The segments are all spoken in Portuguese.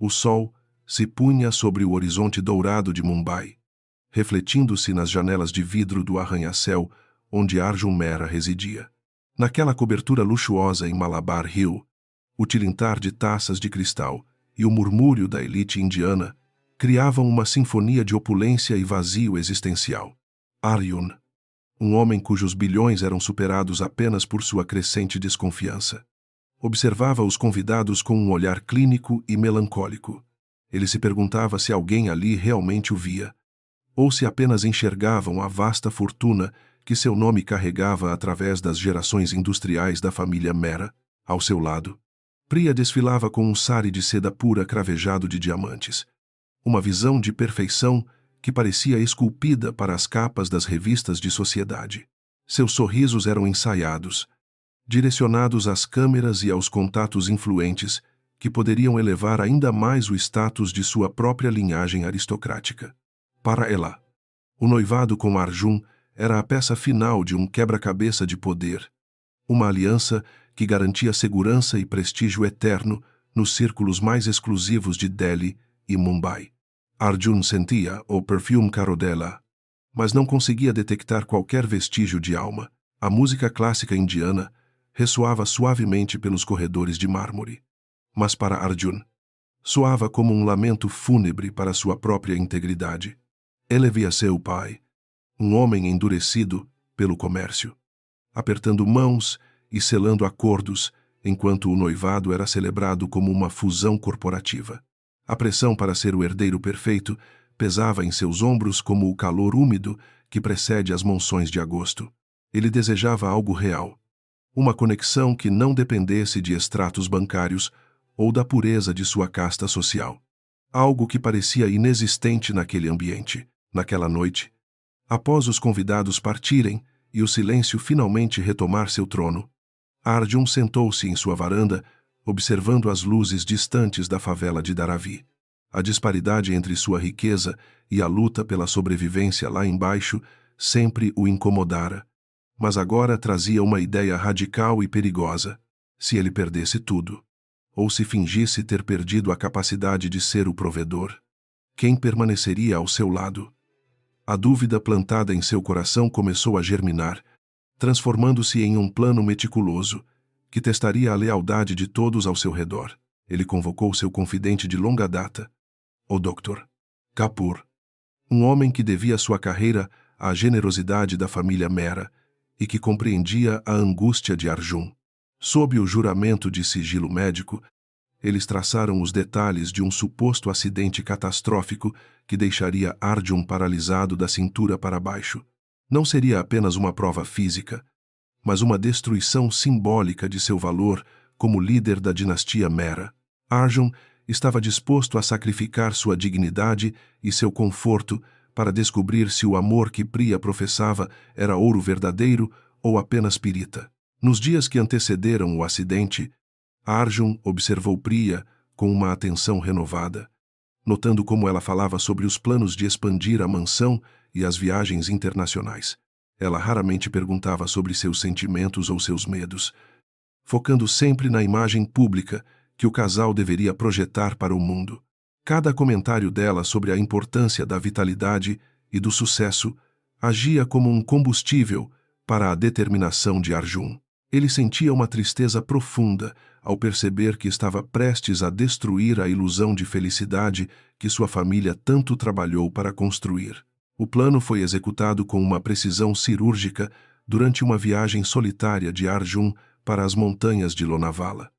O sol se punha sobre o horizonte dourado de Mumbai, refletindo-se nas janelas de vidro do arranha-céu onde Arjun Mehra residia. Naquela cobertura luxuosa em Malabar Hill, o tilintar de taças de cristal e o murmúrio da elite indiana criavam uma sinfonia de opulência e vazio existencial. Arjun, um homem cujos bilhões eram superados apenas por sua crescente desconfiança, observava os convidados com um olhar clínico e melancólico. Ele se perguntava se alguém ali realmente o via, ou se apenas enxergavam a vasta fortuna que seu nome carregava através das gerações industriais da família Mehra. Ao seu lado, Priya desfilava com um sari de seda pura cravejado de diamantes, uma visão de perfeição que parecia esculpida para as capas das revistas de sociedade. Seus sorrisos eram ensaiados, direcionados às câmeras e aos contatos influentes que poderiam elevar ainda mais o status de sua própria linhagem aristocrática. Para ela, o noivado com Arjun era a peça final de um quebra-cabeça de poder, uma aliança que garantia segurança e prestígio eterno nos círculos mais exclusivos de Delhi e Mumbai. Arjun sentia o perfume caro dela, mas não conseguia detectar qualquer vestígio de alma. A música clássica indiana ressoava suavemente pelos corredores de mármore, mas para Arjun soava como um lamento fúnebre para sua própria integridade. Ele via seu pai, um homem endurecido pelo comércio, apertando mãos e selando acordos enquanto o noivado era celebrado como uma fusão corporativa. A pressão para ser o herdeiro perfeito pesava em seus ombros como o calor úmido que precede as monções de agosto. Ele desejava algo real, uma conexão que não dependesse de extratos bancários ou da pureza de sua casta social. Algo que parecia inexistente naquele ambiente. Naquela noite, após os convidados partirem e o silêncio finalmente retomar seu trono, Arjun sentou-se em sua varanda, observando as luzes distantes da favela de Dharavi. A disparidade entre sua riqueza e a luta pela sobrevivência lá embaixo sempre o incomodara, mas agora trazia uma ideia radical e perigosa. Se ele perdesse tudo, ou se fingisse ter perdido a capacidade de ser o provedor, quem permaneceria ao seu lado? A dúvida plantada em seu coração começou a germinar, transformando-se em um plano meticuloso que testaria a lealdade de todos ao seu redor. Ele convocou seu confidente de longa data, o Dr. Kapoor, um homem que devia sua carreira à generosidade da família Mehra e que compreendia a angústia de Arjun. Sob o juramento de sigilo médico, eles traçaram os detalhes de um suposto acidente catastrófico que deixaria Arjun paralisado da cintura para baixo. Não seria apenas uma prova física, mas uma destruição simbólica de seu valor como líder da dinastia Mehra. Arjun estava disposto a sacrificar sua dignidade e seu conforto para descobrir se o amor que Priya professava era ouro verdadeiro ou apenas pirita. Nos dias que antecederam o acidente, Arjun observou Priya com uma atenção renovada, notando como ela falava sobre os planos de expandir a mansão e as viagens internacionais. Ela raramente perguntava sobre seus sentimentos ou seus medos, focando sempre na imagem pública que o casal deveria projetar para o mundo. Cada comentário dela sobre a importância da vitalidade e do sucesso agia como um combustível para a determinação de Arjun. Ele sentia uma tristeza profunda ao perceber que estava prestes a destruir a ilusão de felicidade que sua família tanto trabalhou para construir. O plano foi executado com uma precisão cirúrgica durante uma viagem solitária de Arjun para as montanhas de Lonavala,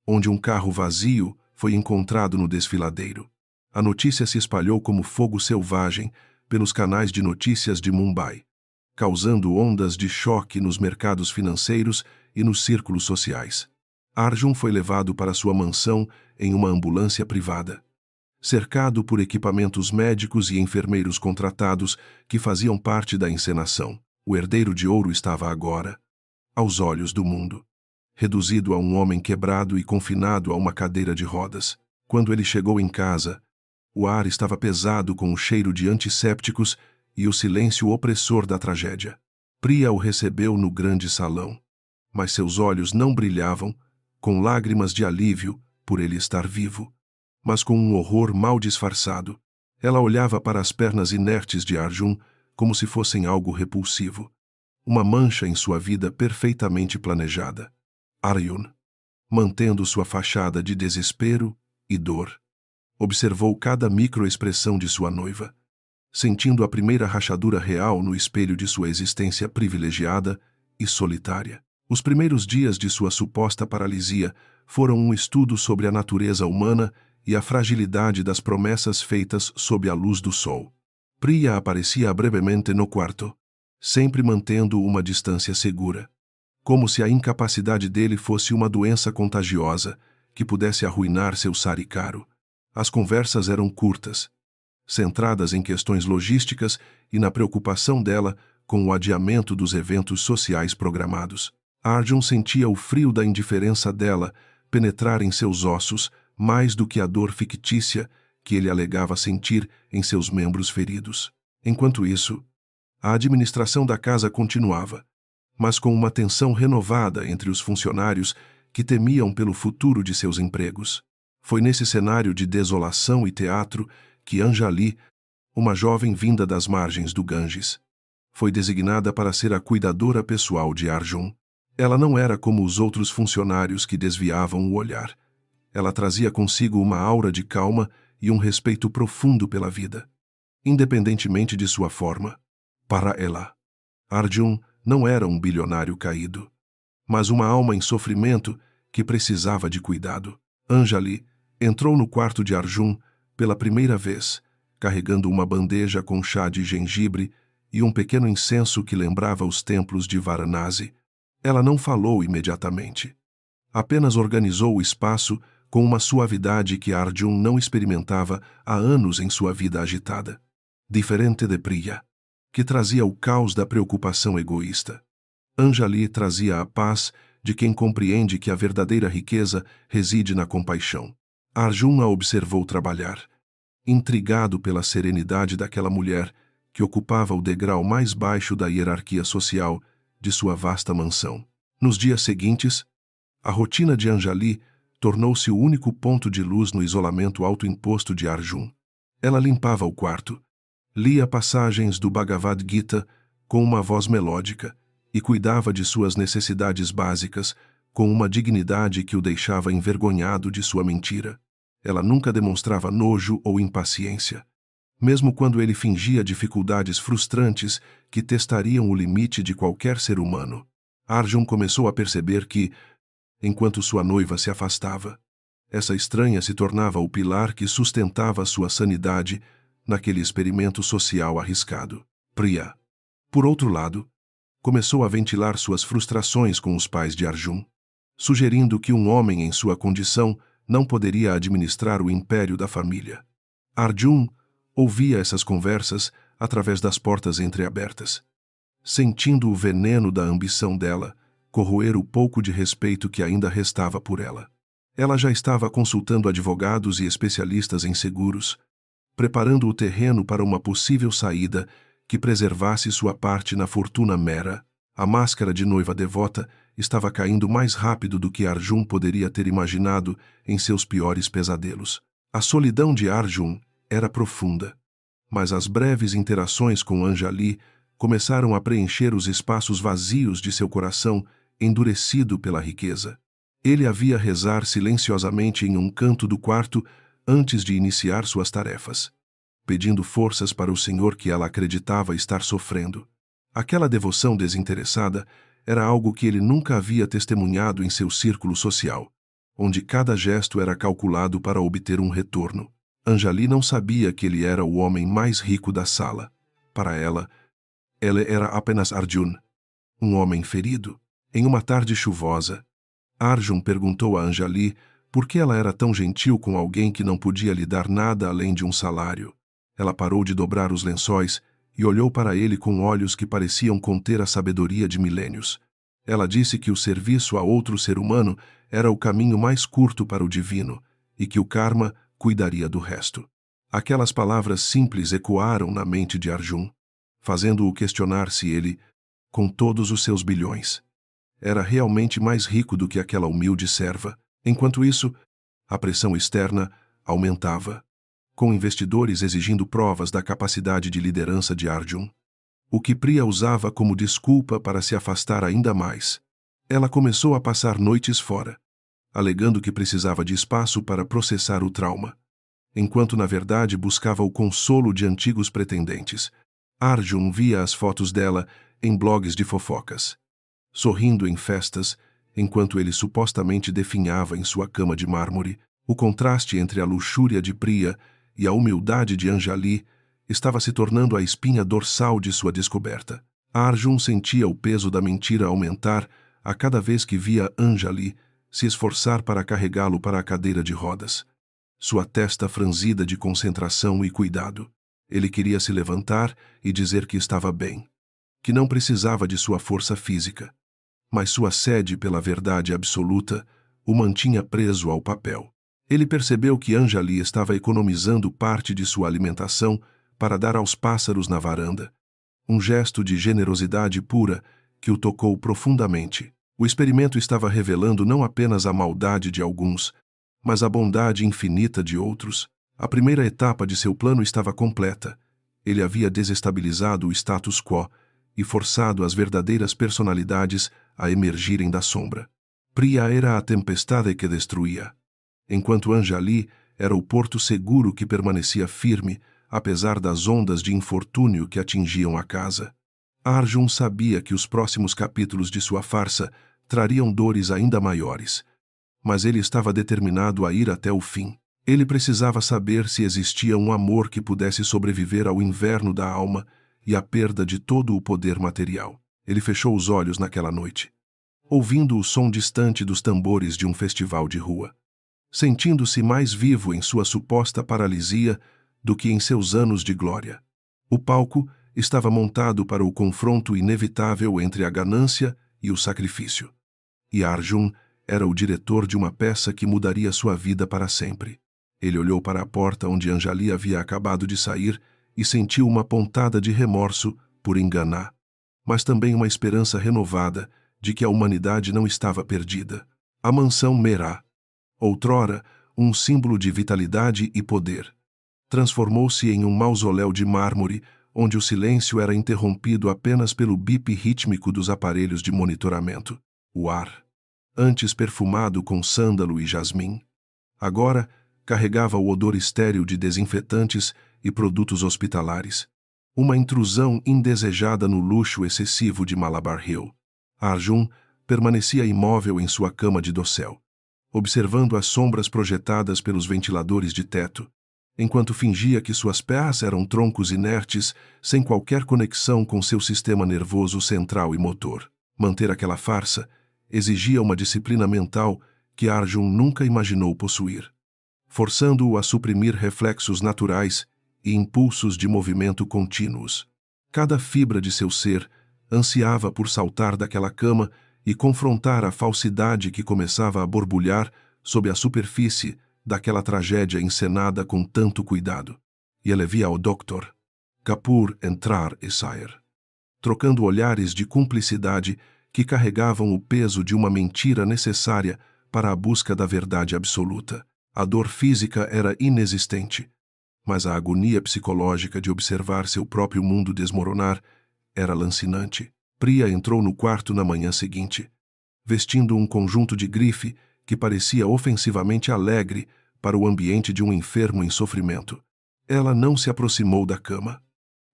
onde um carro vazio foi encontrado no desfiladeiro. A notícia se espalhou como fogo selvagem pelos canais de notícias de Mumbai, causando ondas de choque nos mercados financeiros e nos círculos sociais. Arjun foi levado para sua mansão em uma ambulância privada, cercado por equipamentos médicos e enfermeiros contratados que faziam parte da encenação. O herdeiro de ouro estava agora, aos olhos do mundo, reduzido a um homem quebrado e confinado a uma cadeira de rodas. Quando ele chegou em casa, o ar estava pesado com o cheiro de antissépticos e o silêncio opressor da tragédia. Priya o recebeu no grande salão, mas seus olhos não brilhavam, com lágrimas de alívio por ele estar vivo. mas com um horror mal disfarçado. Ela olhava para as pernas inertes de Arjun como se fossem algo repulsivo. Uma mancha em sua vida perfeitamente planejada. Arjun, mantendo sua fachada de desespero e dor, observou cada microexpressão de sua noiva, sentindo a primeira rachadura real no espelho de sua existência privilegiada e solitária. Os primeiros dias de sua suposta paralisia foram um estudo sobre a natureza humana e a fragilidade das promessas feitas sob a luz do sol. Priya aparecia brevemente no quarto, sempre mantendo uma distância segura, como se a incapacidade dele fosse uma doença contagiosa que pudesse arruinar seu saricaro. As conversas eram curtas, centradas em questões logísticas e na preocupação dela com o adiamento dos eventos sociais programados. Arjun sentia o frio da indiferença dela penetrar em seus ossos mais do que a dor fictícia que ele alegava sentir em seus membros feridos. Enquanto isso, a administração da casa continuava, mas com uma tensão renovada entre os funcionários que temiam pelo futuro de seus empregos. Foi nesse cenário de desolação e teatro que Anjali, uma jovem vinda das margens do Ganges, foi designada para ser a cuidadora pessoal de Arjun. Ela não era como os outros funcionários que desviavam o olhar. Ela trazia consigo uma aura de calma e um respeito profundo pela vida, independentemente de sua forma. Para ela, Arjun não era um bilionário caído, mas uma alma em sofrimento que precisava de cuidado. Anjali entrou no quarto de Arjun pela primeira vez, carregando uma bandeja com chá de gengibre e um pequeno incenso que lembrava os templos de Varanasi. Ela não falou imediatamente. Apenas organizou o espaço com uma suavidade que Arjun não experimentava há anos em sua vida agitada. Diferente de Priya, que trazia o caos da preocupação egoísta, Anjali trazia a paz de quem compreende que a verdadeira riqueza reside na compaixão. Arjun a observou trabalhar, intrigado pela serenidade daquela mulher que ocupava o degrau mais baixo da hierarquia social de sua vasta mansão. Nos dias seguintes, a rotina de Anjali tornou-se o único ponto de luz no isolamento autoimposto de Arjun. Ela limpava o quarto, lia passagens do Bhagavad Gita com uma voz melódica e cuidava de suas necessidades básicas com uma dignidade que o deixava envergonhado de sua mentira. Ela nunca demonstrava nojo ou impaciência, mesmo quando ele fingia dificuldades frustrantes que testariam o limite de qualquer ser humano. Arjun começou a perceber que, enquanto sua noiva se afastava, essa estranha se tornava o pilar que sustentava sua sanidade naquele experimento social arriscado. Priya, por outro lado, começou a ventilar suas frustrações com os pais de Arjun, sugerindo que um homem em sua condição não poderia administrar o império da família. Arjun ouvia essas conversas através das portas entreabertas, sentindo o veneno da ambição dela corroer o pouco de respeito que ainda restava por ela. Ela já estava consultando advogados e especialistas em seguros, preparando o terreno para uma possível saída que preservasse sua parte na fortuna mera. A máscara de noiva devota estava caindo mais rápido do que Arjun poderia ter imaginado em seus piores pesadelos. A solidão de Arjun era profunda, mas as breves interações com Anjali começaram a preencher os espaços vazios de seu coração endurecido pela riqueza. Ele a via rezar silenciosamente em um canto do quarto antes de iniciar suas tarefas, pedindo forças para o Senhor que ela acreditava estar sofrendo. Aquela devoção desinteressada era algo que ele nunca havia testemunhado em seu círculo social, onde cada gesto era calculado para obter um retorno. Anjali não sabia que ele era o homem mais rico da sala. Para ela, ele era apenas Arjun, um homem ferido. Em uma tarde chuvosa, Arjun perguntou a Anjali por que ela era tão gentil com alguém que não podia lhe dar nada além de um salário. Ela parou de dobrar os lençóis e olhou para ele com olhos que pareciam conter a sabedoria de milênios. Ela disse que o serviço a outro ser humano era o caminho mais curto para o divino e que o karma cuidaria do resto. Aquelas palavras simples ecoaram na mente de Arjun, fazendo-o questionar se ele, com todos os seus bilhões, era realmente mais rico do que aquela humilde serva. Enquanto isso, a pressão externa aumentava, com investidores exigindo provas da capacidade de liderança de Arjun, o que Priya usava como desculpa para se afastar ainda mais. Ela começou a passar noites fora, alegando que precisava de espaço para processar o trauma, enquanto na verdade buscava o consolo de antigos pretendentes. Arjun via as fotos dela em blogs de fofocas, sorrindo em festas, enquanto ele supostamente definhava em sua cama de mármore. O contraste entre a luxúria de Priya e a humildade de Anjali estava se tornando a espinha dorsal de sua descoberta. Arjun sentia o peso da mentira aumentar a cada vez que via Anjali se esforçar para carregá-lo para a cadeira de rodas. Sua testa franzida de concentração e cuidado. Ele queria se levantar e dizer que estava bem, que não precisava de sua força física, mas sua sede pela verdade absoluta o mantinha preso ao papel. Ele percebeu que Anjali estava economizando parte de sua alimentação para dar aos pássaros na varanda, um gesto de generosidade pura que o tocou profundamente. O experimento estava revelando não apenas a maldade de alguns, mas a bondade infinita de outros. A primeira etapa de seu plano estava completa. Ele havia desestabilizado o status quo e forçado as verdadeiras personalidades a emergirem da sombra. Priya era a tempestade que destruía, enquanto Anjali era o porto seguro que permanecia firme, apesar das ondas de infortúnio que atingiam a casa. Arjun sabia que os próximos capítulos de sua farsa trariam dores ainda maiores, mas ele estava determinado a ir até o fim. Ele precisava saber se existia um amor que pudesse sobreviver ao inverno da alma e à perda de todo o poder material. Ele fechou os olhos naquela noite, ouvindo o som distante dos tambores de um festival de rua, sentindo-se mais vivo em sua suposta paralisia do que em seus anos de glória. O palco estava montado para o confronto inevitável entre a ganância e o sacrifício. E Arjun era o diretor de uma peça que mudaria sua vida para sempre. Ele olhou para a porta onde Anjali havia acabado de sair e sentiu uma pontada de remorso por enganar, mas também uma esperança renovada de que a humanidade não estava perdida. A mansão Merá, outrora um símbolo de vitalidade e poder, transformou-se em um mausoléu de mármore onde o silêncio era interrompido apenas pelo bip rítmico dos aparelhos de monitoramento. O ar, antes perfumado com sândalo e jasmim, agora carregava o odor estéril de desinfetantes e produtos hospitalares, uma intrusão indesejada no luxo excessivo de Malabar Hill. Arjun permanecia imóvel em sua cama de dossel, observando as sombras projetadas pelos ventiladores de teto, enquanto fingia que suas pés eram troncos inertes sem qualquer conexão com seu sistema nervoso central e motor. Manter aquela farsa exigia uma disciplina mental que Arjun nunca imaginou possuir, forçando-o a suprimir reflexos naturais e impulsos de movimento contínuos. Cada fibra de seu ser ansiava por saltar daquela cama e confrontar a falsidade que começava a borbulhar sob a superfície daquela tragédia encenada com tanto cuidado. E ele via o Dr. Kapoor entrar e sair, trocando olhares de cumplicidade que carregavam o peso de uma mentira necessária para a busca da verdade absoluta. A dor física era inexistente, mas a agonia psicológica de observar seu próprio mundo desmoronar era lancinante. Priya entrou no quarto na manhã seguinte, vestindo um conjunto de grife que parecia ofensivamente alegre para o ambiente de um enfermo em sofrimento. Ela não se aproximou da cama,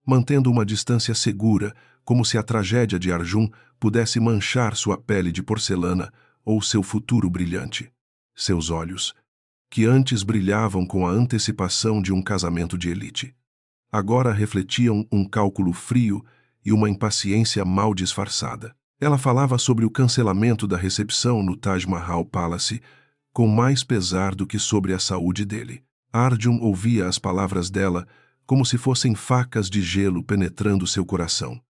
mantendo uma distância segura, como se a tragédia de Arjun pudesse manchar sua pele de porcelana ou seu futuro brilhante. Seus olhos, que antes brilhavam com a antecipação de um casamento de elite, agora refletiam um cálculo frio e uma impaciência mal disfarçada. Ela falava sobre o cancelamento da recepção no Taj Mahal Palace com mais pesar do que sobre a saúde dele. Arjun ouvia as palavras dela como se fossem facas de gelo penetrando seu coração,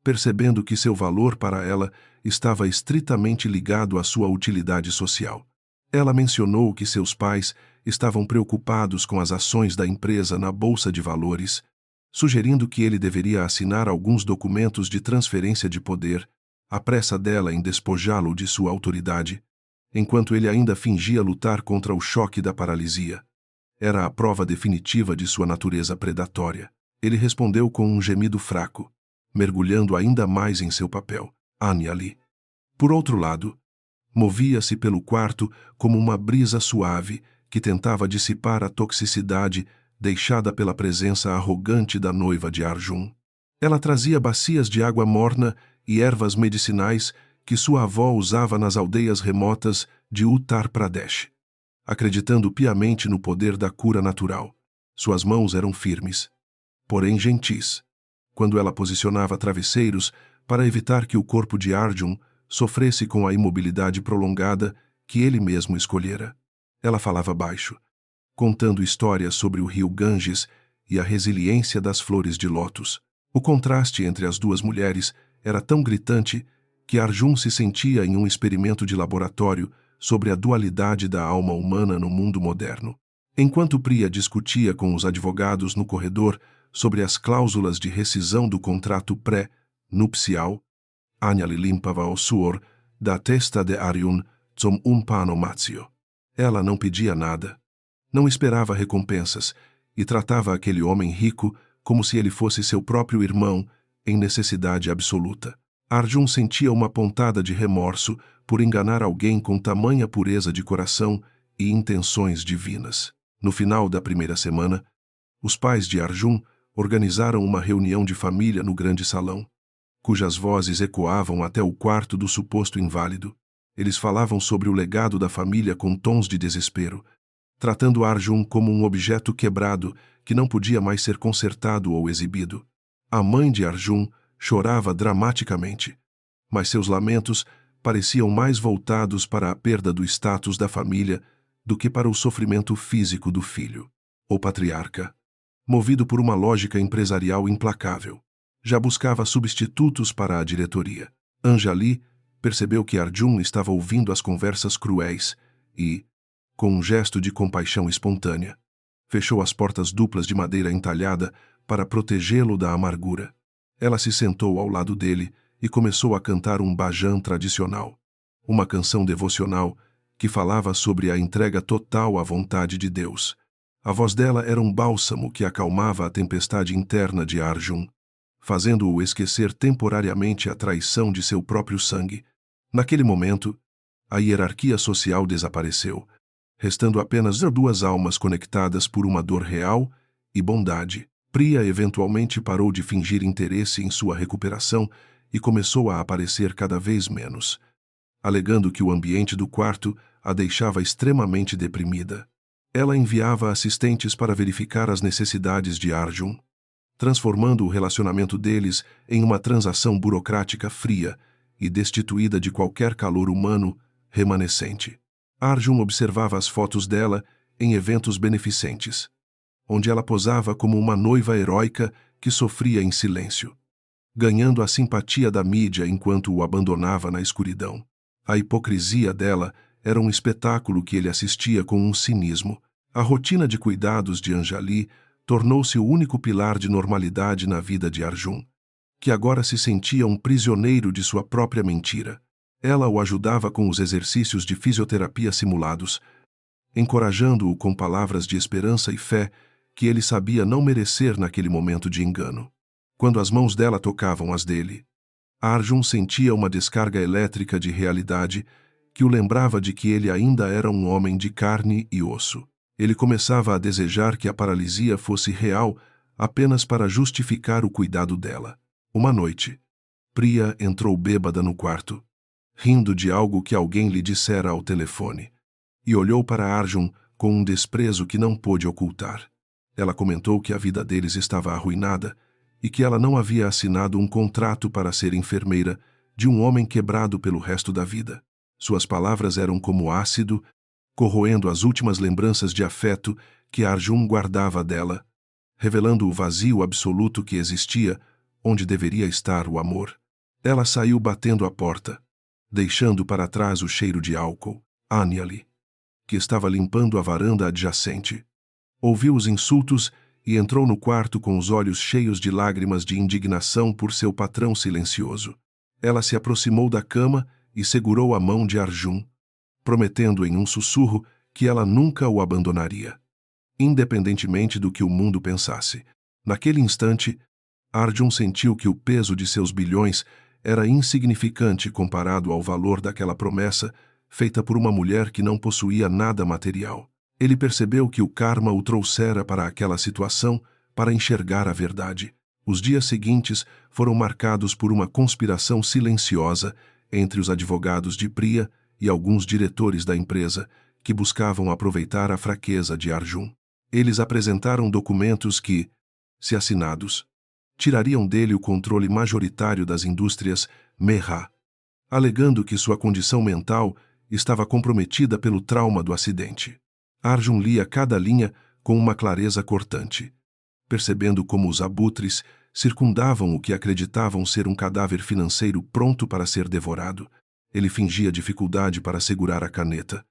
percebendo que seu valor para ela estava estritamente ligado à sua utilidade social. Ela mencionou que seus pais estavam preocupados com as ações da empresa na Bolsa de Valores, sugerindo que ele deveria assinar alguns documentos de transferência de poder, a pressa dela em despojá-lo de sua autoridade, enquanto ele ainda fingia lutar contra o choque da paralisia. Era a prova definitiva de sua natureza predatória. Ele respondeu com um gemido fraco, mergulhando ainda mais em seu papel. Anya Lee. Por outro lado, movia-se pelo quarto como uma brisa suave que tentava dissipar a toxicidade deixada pela presença arrogante da noiva de Arjun. Ela trazia bacias de água morna e ervas medicinais que sua avó usava nas aldeias remotas de Uttar Pradesh, acreditando piamente no poder da cura natural. Suas mãos eram firmes, porém gentis, quando ela posicionava travesseiros para evitar que o corpo de Arjun sofresse com a imobilidade prolongada que ele mesmo escolhera. Ela falava baixo, contando histórias sobre o rio Ganges e a resiliência das flores de lótus. O contraste entre as duas mulheres era tão gritante que Arjun se sentia em um experimento de laboratório sobre a dualidade da alma humana no mundo moderno. Enquanto Priya discutia com os advogados no corredor sobre as cláusulas de rescisão do contrato pré-nupcial, Anya Lee limpava o suor da testa de Arjun som um pano macio. Ela não pedia nada, não esperava recompensas e tratava aquele homem rico como se ele fosse seu próprio irmão em necessidade absoluta. Arjun sentia uma pontada de remorso por enganar alguém com tamanha pureza de coração e intenções divinas. No final da primeira semana, os pais de Arjun organizaram uma reunião de família no grande salão, cujas vozes ecoavam até o quarto do suposto inválido. Eles falavam sobre o legado da família com tons de desespero, tratando Arjun como um objeto quebrado que não podia mais ser consertado ou exibido. A mãe de Arjun chorava dramaticamente, mas seus lamentos pareciam mais voltados para a perda do status da família do que para o sofrimento físico do filho. O patriarca, movido por uma lógica empresarial implacável, já buscava substitutos para a diretoria. Anjali percebeu que Arjun estava ouvindo as conversas cruéis e, com um gesto de compaixão espontânea, fechou as portas duplas de madeira entalhada para protegê-lo da amargura. Ela se sentou ao lado dele e começou a cantar um bhajan tradicional, uma canção devocional que falava sobre a entrega total à vontade de Deus. A voz dela era um bálsamo que acalmava a tempestade interna de Arjun, fazendo-o esquecer temporariamente a traição de seu próprio sangue. Naquele momento, a hierarquia social desapareceu, restando apenas duas almas conectadas por uma dor real e bondade. Priya eventualmente parou de fingir interesse em sua recuperação e começou a aparecer cada vez menos, alegando que o ambiente do quarto a deixava extremamente deprimida. Ela enviava assistentes para verificar as necessidades de Arjun, transformando o relacionamento deles em uma transação burocrática fria e destituída de qualquer calor humano remanescente. Arjun observava as fotos dela em eventos beneficentes, onde ela posava como uma noiva heróica que sofria em silêncio, ganhando a simpatia da mídia enquanto o abandonava na escuridão. A hipocrisia dela era um espetáculo que ele assistia com um cinismo. A rotina de cuidados de Anjali tornou-se o único pilar de normalidade na vida de Arjun, que agora se sentia um prisioneiro de sua própria mentira. Ela o ajudava com os exercícios de fisioterapia simulados, encorajando-o com palavras de esperança e fé que ele sabia não merecer naquele momento de engano. Quando as mãos dela tocavam as dele, Arjun sentia uma descarga elétrica de realidade que o lembrava de que ele ainda era um homem de carne e osso. Ele começava a desejar que a paralisia fosse real apenas para justificar o cuidado dela. Uma noite, Priya entrou bêbada no quarto, rindo de algo que alguém lhe dissera ao telefone, e olhou para Arjun com um desprezo que não pôde ocultar. Ela comentou que a vida deles estava arruinada e que ela não havia assinado um contrato para ser enfermeira de um homem quebrado pelo resto da vida. Suas palavras eram como ácido, corroendo as últimas lembranças de afeto que Arjun guardava dela, revelando o vazio absoluto que existia onde deveria estar o amor. Ela saiu batendo a porta, deixando para trás o cheiro de álcool. Anya Lee, que estava limpando a varanda adjacente, ouviu os insultos e entrou no quarto com os olhos cheios de lágrimas de indignação por seu patrão silencioso. Ela se aproximou da cama e segurou a mão de Arjun, prometendo em um sussurro que ela nunca o abandonaria. independentemente do que o mundo pensasse. Naquele instante, Arjun sentiu que o peso de seus bilhões era insignificante comparado ao valor daquela promessa feita por uma mulher que não possuía nada material. Ele percebeu que o karma o trouxera para aquela situação para enxergar a verdade. Os dias seguintes foram marcados por uma conspiração silenciosa entre os advogados de Priya e alguns diretores da empresa que buscavam aproveitar a fraqueza de Arjun. Eles apresentaram documentos que, se assinados, tirariam dele o controle majoritário das indústrias Meha, alegando que sua condição mental estava comprometida pelo trauma do acidente. Arjun lia cada linha com uma clareza cortante, percebendo como os abutres circundavam o que acreditavam ser um cadáver financeiro pronto para ser devorado. Ele fingia dificuldade para segurar a caneta,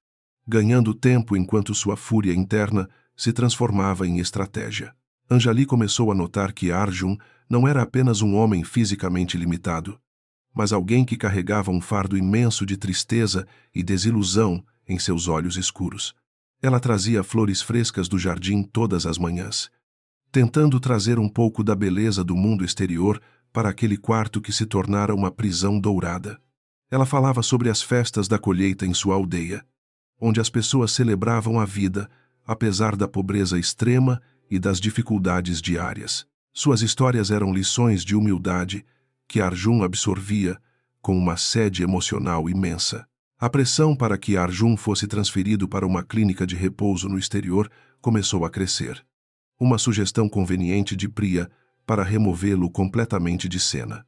ganhando tempo enquanto sua fúria interna se transformava em estratégia. Anjali começou a notar que Arjun não era apenas um homem fisicamente limitado, mas alguém que carregava um fardo imenso de tristeza e desilusão em seus olhos escuros. Ela trazia flores frescas do jardim todas as manhãs, tentando trazer um pouco da beleza do mundo exterior para aquele quarto que se tornara uma prisão dourada. Ela falava sobre as festas da colheita em sua aldeia, onde as pessoas celebravam a vida, apesar da pobreza extrema e das dificuldades diárias. Suas histórias eram lições de humildade que Arjun absorvia com uma sede emocional imensa. A pressão para que Arjun fosse transferido para uma clínica de repouso no exterior começou a crescer. Uma sugestão conveniente de Priya para removê-lo completamente de cena.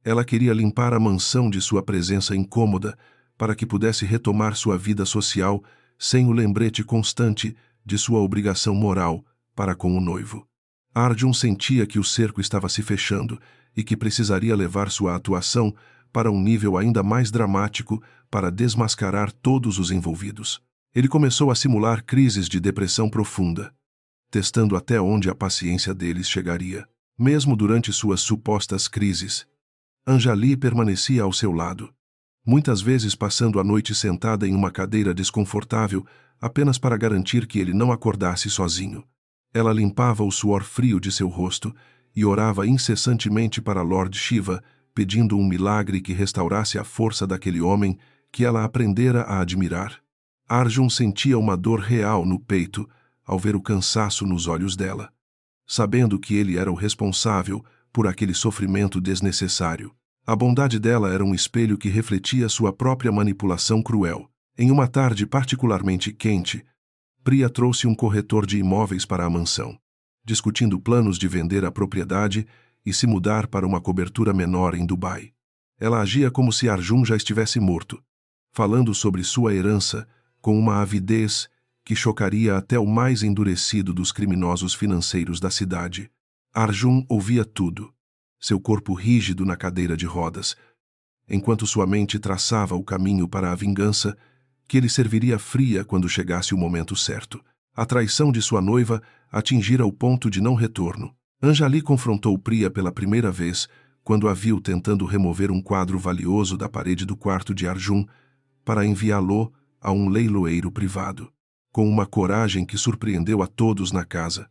Ela queria limpar a mansão de sua presença incômoda para que pudesse retomar sua vida social sem o lembrete constante de sua obrigação moral para com o noivo. Arjun sentia que o cerco estava se fechando e que precisaria levar sua atuação para um nível ainda mais dramático para desmascarar todos os envolvidos. Ele começou a simular crises de depressão profunda, testando até onde a paciência deles chegaria. Mesmo durante suas supostas crises, Anjali permanecia ao seu lado, muitas vezes passando a noite sentada em uma cadeira desconfortável apenas para garantir que ele não acordasse sozinho. Ela limpava o suor frio de seu rosto e orava incessantemente para Lord Shiva, pedindo um milagre que restaurasse a força daquele homem que ela aprendera a admirar. Arjun sentia uma dor real no peito ao ver o cansaço nos olhos dela, sabendo que ele era o responsável por aquele sofrimento desnecessário. A bondade dela era um espelho que refletia sua própria manipulação cruel. Em uma tarde particularmente quente, Priya trouxe um corretor de imóveis para a mansão, discutindo planos de vender a propriedade e se mudar para uma cobertura menor em Dubai. Ela agia como se Arjun já estivesse morto, falando sobre sua herança com uma avidez que chocaria até o mais endurecido dos criminosos financeiros da cidade. Arjun ouvia tudo, seu corpo rígido na cadeira de rodas, enquanto sua mente traçava o caminho para a vingança que lhe serviria fria quando chegasse o momento certo. A traição de sua noiva atingira o ponto de não retorno. Anjali confrontou Priya pela primeira vez quando a viu tentando remover um quadro valioso da parede do quarto de Arjun para enviá-lo a um leiloeiro privado. Com uma coragem que surpreendeu a todos na casa,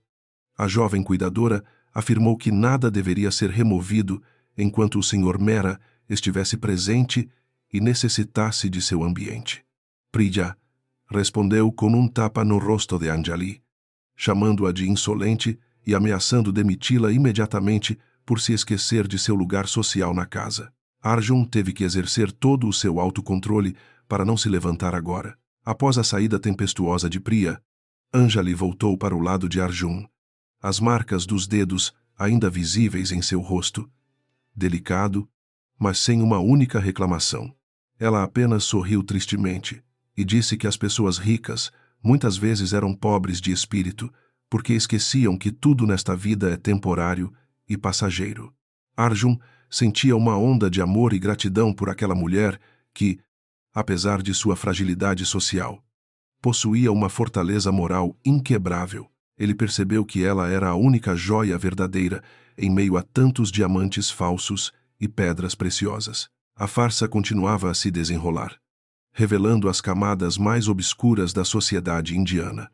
a jovem cuidadora afirmou que nada deveria ser removido enquanto o Sr. Mehra estivesse presente e necessitasse de seu ambiente. Priya respondeu com um tapa no rosto de Anjali, chamando-a de insolente e ameaçando demiti-la imediatamente por se esquecer de seu lugar social na casa. Arjun teve que exercer todo o seu autocontrole para não se levantar agora. Após a saída tempestuosa de Priya, Anjali voltou para o lado de Arjun, as marcas dos dedos ainda visíveis em seu rosto, delicado, mas sem uma única reclamação. Ela apenas sorriu tristemente e disse que as pessoas ricas muitas vezes eram pobres de espírito, porque esqueciam que tudo nesta vida é temporário e passageiro. Arjun sentia uma onda de amor e gratidão por aquela mulher que, apesar de sua fragilidade social, possuía uma fortaleza moral inquebrável. Ele percebeu que ela era a única joia verdadeira em meio a tantos diamantes falsos e pedras preciosas. A farsa continuava a se desenrolar, revelando as camadas mais obscuras da sociedade indiana.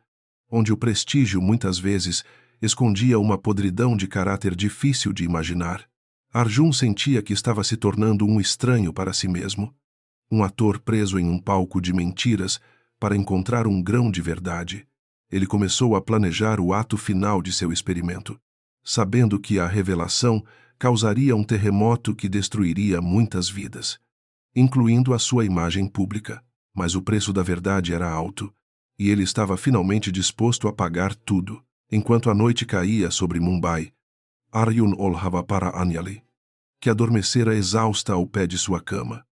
onde o prestígio muitas vezes escondia uma podridão de caráter difícil de imaginar. Arjun sentia que estava se tornando um estranho para si mesmo, um ator preso em um palco de mentiras para encontrar um grão de verdade. Ele começou a planejar o ato final de seu experimento, sabendo que a revelação causaria um terremoto que destruiria muitas vidas, incluindo a sua imagem pública. Mas o preço da verdade era alto, e ele estava finalmente disposto a pagar tudo. Enquanto a noite caía sobre Mumbai, Arjun olhava para Anjali, que adormecera exausta ao pé de sua cama,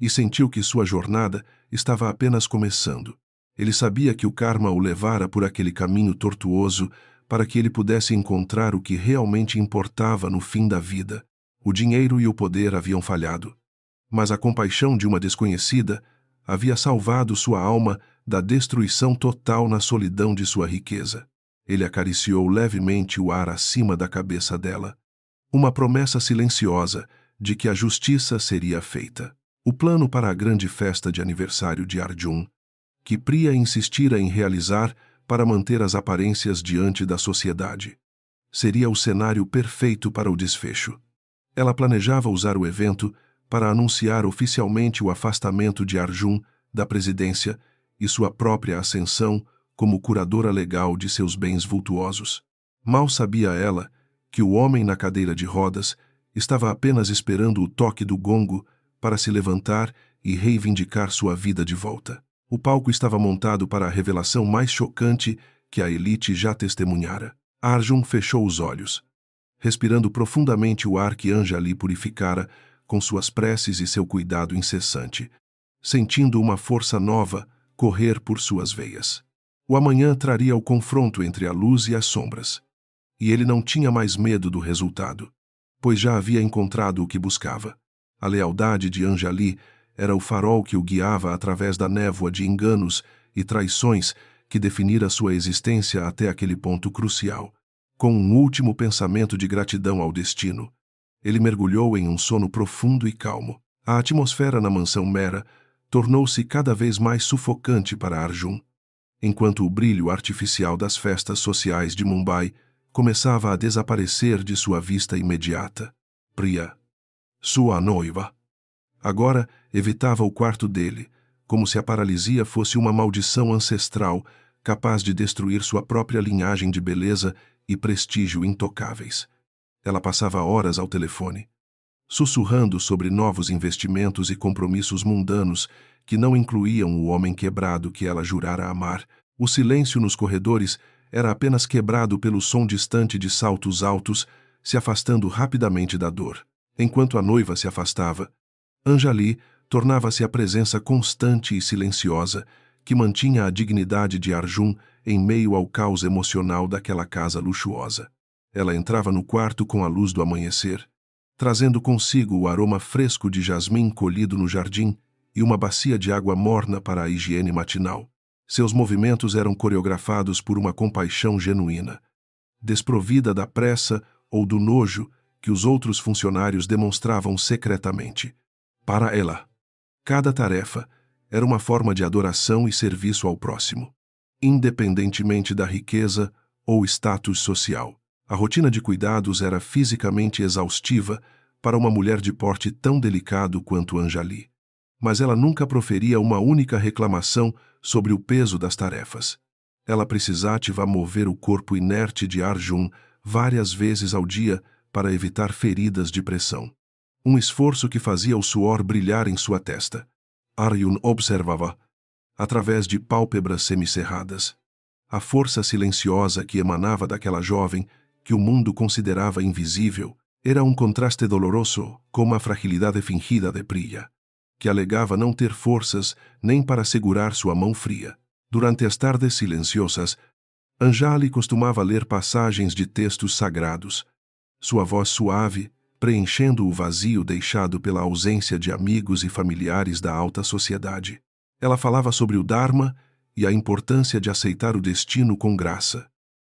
e sentiu que sua jornada estava apenas começando. Ele sabia que o karma o levara por aquele caminho tortuoso para que ele pudesse encontrar o que realmente importava no fim da vida. O dinheiro e o poder haviam falhado, mas a compaixão de uma desconhecida havia salvado sua alma da destruição total na solidão de sua riqueza. Ele acariciou levemente o ar acima da cabeça dela, uma promessa silenciosa de que a justiça seria feita. O plano para a grande festa de aniversário de Arjun, que Priya insistira em realizar para manter as aparências diante da sociedade, seria o cenário perfeito para o desfecho. Ela planejava usar o evento para anunciar oficialmente o afastamento de Arjun da presidência e sua própria ascensão como curadora legal de seus bens vultuosos. Mal sabia ela que o homem na cadeira de rodas estava apenas esperando o toque do gongo para se levantar e reivindicar sua vida de volta. O palco estava montado para a revelação mais chocante que a elite já testemunhara. Arjun fechou os olhos, respirando profundamente o ar que Anjali purificara com suas preces e seu cuidado incessante, sentindo uma força nova correr por suas veias. O amanhã traria o confronto entre a luz e as sombras, e ele não tinha mais medo do resultado, pois já havia encontrado o que buscava. A lealdade de Anjali era o farol que o guiava através da névoa de enganos e traições que definira sua existência até aquele ponto crucial. Com um último pensamento de gratidão ao destino, ele mergulhou em um sono profundo e calmo. A atmosfera na mansão Mehra tornou-se cada vez mais sufocante para Arjun, enquanto o brilho artificial das festas sociais de Mumbai começava a desaparecer de sua vista imediata. Priya, sua noiva, agora evitava o quarto dele, como se a paralisia fosse uma maldição ancestral capaz de destruir sua própria linhagem de beleza e prestígio intocáveis. Ela passava horas ao telefone, sussurrando sobre novos investimentos e compromissos mundanos que não incluíam o homem quebrado que ela jurara amar. O silêncio nos corredores era apenas quebrado pelo som distante de saltos altos se afastando rapidamente da dor. Enquanto a noiva se afastava, Anjali tornava-se a presença constante e silenciosa que mantinha a dignidade de Arjun em meio ao caos emocional daquela casa luxuosa. Ela entrava no quarto com a luz do amanhecer, trazendo consigo o aroma fresco de jasmim colhido no jardim e uma bacia de água morna para a higiene matinal. Seus movimentos eram coreografados por uma compaixão genuína, desprovida da pressa ou do nojo que os outros funcionários demonstravam secretamente. Para ela, cada tarefa era uma forma de adoração e serviço ao próximo, independentemente da riqueza ou status social. A rotina de cuidados era fisicamente exaustiva para uma mulher de porte tão delicado quanto Anjali, mas ela nunca proferia uma única reclamação sobre o peso das tarefas. Ela precisava mover o corpo inerte de Arjun várias vezes ao dia para evitar feridas de pressão. Um esforço que fazia o suor brilhar em sua testa. Arjun observava, através de pálpebras semicerradas, a força silenciosa que emanava daquela jovem que o mundo considerava invisível. Era um contraste doloroso com a fragilidade fingida de Priya, que alegava não ter forças nem para segurar sua mão fria. Durante as tardes silenciosas, Anjali costumava ler passagens de textos sagrados, sua voz suave, preenchendo o vazio deixado pela ausência de amigos e familiares da alta sociedade. Ela falava sobre o Dharma e a importância de aceitar o destino com graça,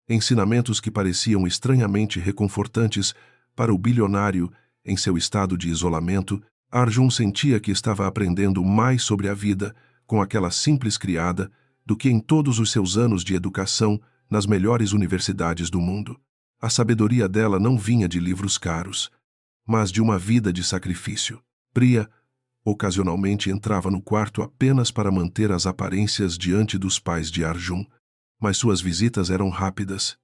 ensinamentos que pareciam estranhamente reconfortantes para o bilionário em seu estado de isolamento. Arjun sentia que estava aprendendo mais sobre a vida com aquela simples criada do que em todos os seus anos de educação nas melhores universidades do mundo. A sabedoria dela não vinha de livros caros, mas de uma vida de sacrifício. Priya, ocasionalmente, entrava no quarto apenas para manter as aparências diante dos pais de Arjun, mas suas visitas eram rápidas,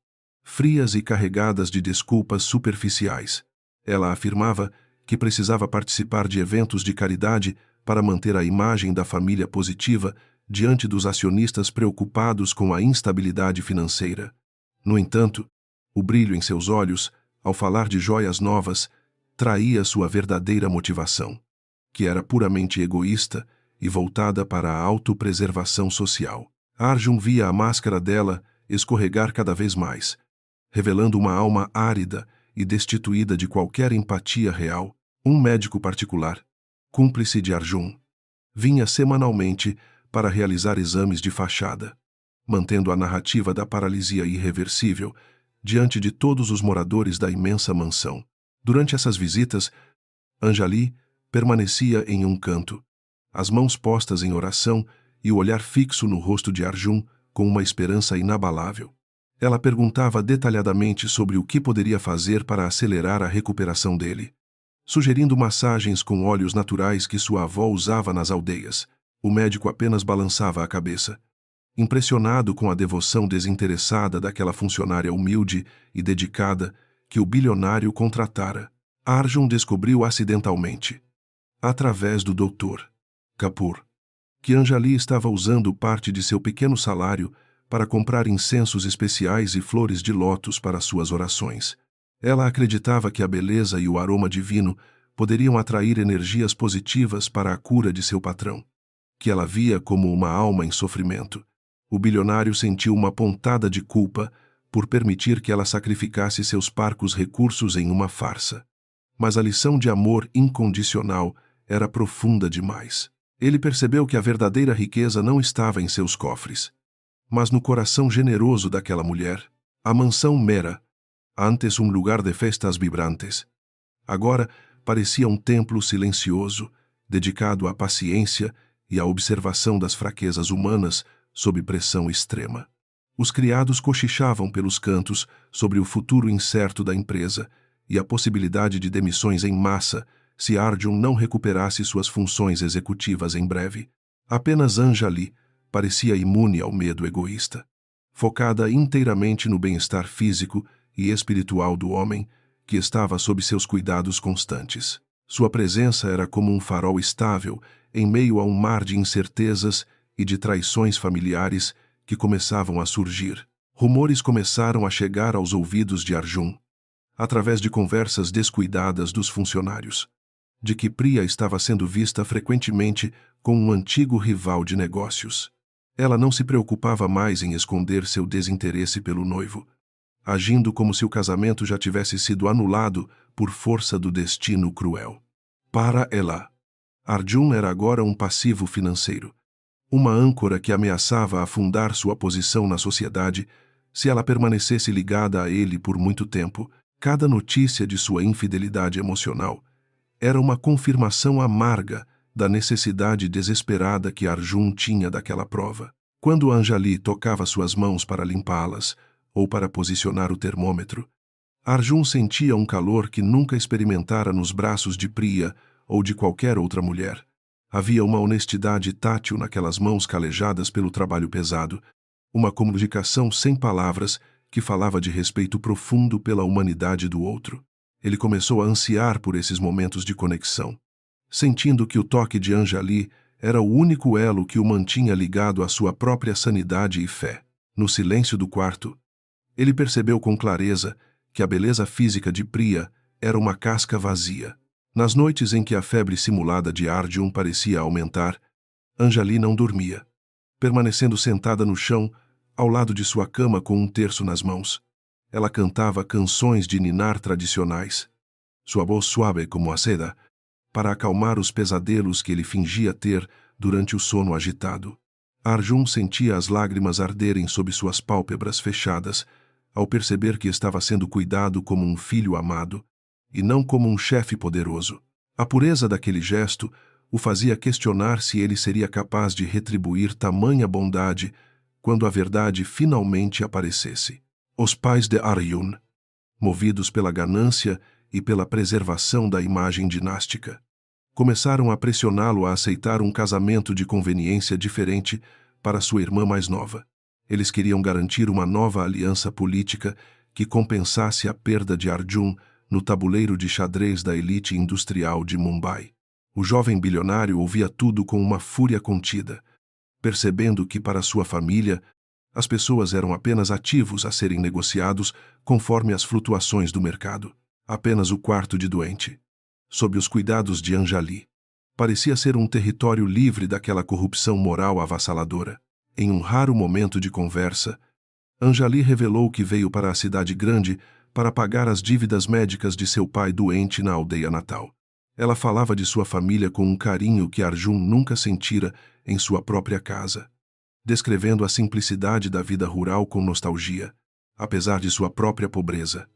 frias e carregadas de desculpas superficiais. Ela afirmava que precisava participar de eventos de caridade para manter a imagem da família positiva diante dos acionistas preocupados com a instabilidade financeira. No entanto, o brilho em seus olhos, ao falar de joias novas, traía sua verdadeira motivação, que era puramente egoísta e voltada para a autopreservação social. Arjun via a máscara dela escorregar cada vez mais, revelando uma alma árida e destituída de qualquer empatia real. Um médico particular, cúmplice de Arjun, vinha semanalmente para realizar exames de fachada, mantendo a narrativa da paralisia irreversível diante de todos os moradores da imensa mansão. Durante essas visitas, Anjali permanecia em um canto, as mãos postas em oração e o olhar fixo no rosto de Arjun com uma esperança inabalável. Ela perguntava detalhadamente sobre o que poderia fazer para acelerar a recuperação dele, sugerindo massagens com óleos naturais que sua avó usava nas aldeias. O médico apenas balançava a cabeça, impressionado com a devoção desinteressada daquela funcionária humilde e dedicada que o bilionário contratara. Arjun descobriu acidentalmente, através do Dr. Kapoor, que Anjali estava usando parte de seu pequeno salário para comprar incensos especiais e flores de lótus para suas orações. Ela acreditava que a beleza e o aroma divino poderiam atrair energias positivas para a cura de seu patrão, que ela via como uma alma em sofrimento. O bilionário sentiu uma pontada de culpa por permitir que ela sacrificasse seus parcos recursos em uma farsa. Mas a lição de amor incondicional era profunda demais. Ele percebeu que a verdadeira riqueza não estava em seus cofres, mas no coração generoso daquela mulher. A mansão Mera, antes um lugar de festas vibrantes, agora parecia um templo silencioso, dedicado à paciência e à observação das fraquezas humanas sob pressão extrema. Os criados cochichavam pelos cantos sobre o futuro incerto da empresa e a possibilidade de demissões em massa se Arjun não recuperasse suas funções executivas em breve. Apenas Anjali parecia imune ao medo egoísta, focada inteiramente no bem-estar físico e espiritual do homem, que estava sob seus cuidados constantes. Sua presença era como um farol estável em meio a um mar de incertezas e de traições familiares que começavam a surgir. Rumores começaram a chegar aos ouvidos de Arjun, através de conversas descuidadas dos funcionários, de que Priya estava sendo vista frequentemente com um antigo rival de negócios. Ela não se preocupava mais em esconder seu desinteresse pelo noivo, agindo como se o casamento já tivesse sido anulado por força do destino cruel. Para ela, Arjun era agora um passivo financeiro, uma âncora que ameaçava afundar sua posição na sociedade se ela permanecesse ligada a ele por muito tempo. Cada notícia de sua infidelidade emocional era uma confirmação amarga da necessidade desesperada que Arjun tinha daquela prova. Quando Anjali tocava suas mãos para limpá-las ou para posicionar o termômetro, Arjun sentia um calor que nunca experimentara nos braços de Priya ou de qualquer outra mulher. Havia uma honestidade tátil naquelas mãos calejadas pelo trabalho pesado, uma comunicação sem palavras que falava de respeito profundo pela humanidade do outro. Ele começou a ansiar por esses momentos de conexão, sentindo que o toque de Anjali era o único elo que o mantinha ligado à sua própria sanidade e fé. No silêncio do quarto, ele percebeu com clareza que a beleza física de Priya era uma casca vazia. Nas noites em que a febre simulada de Arjun parecia aumentar, Anjali não dormia, permanecendo sentada no chão, ao lado de sua cama com um terço nas mãos. Ela cantava canções de ninar tradicionais, sua voz suave como a seda, para acalmar os pesadelos que ele fingia ter durante o sono agitado. Arjun sentia as lágrimas arderem sob suas pálpebras fechadas, ao perceber que estava sendo cuidado como um filho amado, e não como um chefe poderoso. A pureza daquele gesto o fazia questionar se ele seria capaz de retribuir tamanha bondade quando a verdade finalmente aparecesse. Os pais de Arjun, movidos pela ganância e pela preservação da imagem dinástica, começaram a pressioná-lo a aceitar um casamento de conveniência diferente para sua irmã mais nova. Eles queriam garantir uma nova aliança política que compensasse a perda de Arjun no tabuleiro de xadrez da elite industrial de Mumbai. O jovem bilionário ouvia tudo com uma fúria contida, percebendo que para sua família as pessoas eram apenas ativos a serem negociados conforme as flutuações do mercado. Apenas o quarto de doente, sob os cuidados de Anjali, parecia ser um território livre daquela corrupção moral avassaladora. Em um raro momento de conversa, Anjali revelou que veio para a cidade grande para pagar as dívidas médicas de seu pai doente na aldeia natal. Ela falava de sua família com um carinho que Arjun nunca sentira em sua própria casa, descrevendo a simplicidade da vida rural com nostalgia, apesar de sua própria pobreza.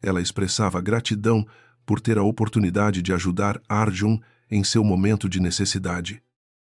Ela expressava gratidão por ter a oportunidade de ajudar Arjun em seu momento de necessidade,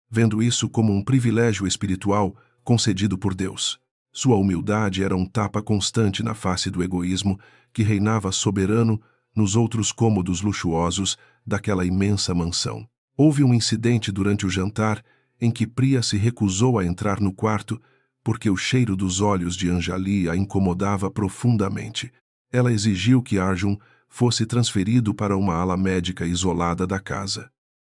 vendo isso como um privilégio espiritual concedido por Deus. Sua humildade era um tapa constante na face do egoísmo que reinava soberano nos outros cômodos luxuosos daquela imensa mansão. Houve um incidente durante o jantar em que Priya se recusou a entrar no quarto porque o cheiro dos olhos de Anjali a incomodava profundamente. Ela exigiu que Arjun fosse transferido para uma ala médica isolada da casa,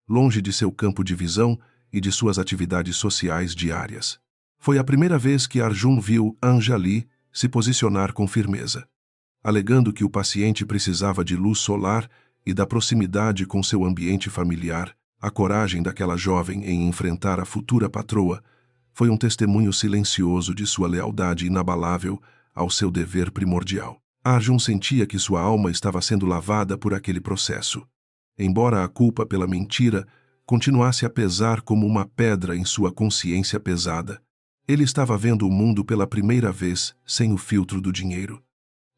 longe de seu campo de visão e de suas atividades sociais diárias. Foi a primeira vez que Arjun viu Anjali se posicionar com firmeza, alegando que o paciente precisava de luz solar e da proximidade com seu ambiente familiar. A coragem daquela jovem em enfrentar a futura patroa foi um testemunho silencioso de sua lealdade inabalável ao seu dever primordial. Arjun sentia que sua alma estava sendo lavada por aquele processo, embora a culpa pela mentira continuasse a pesar como uma pedra em sua consciência pesada. Ele estava vendo o mundo pela primeira vez sem o filtro do dinheiro,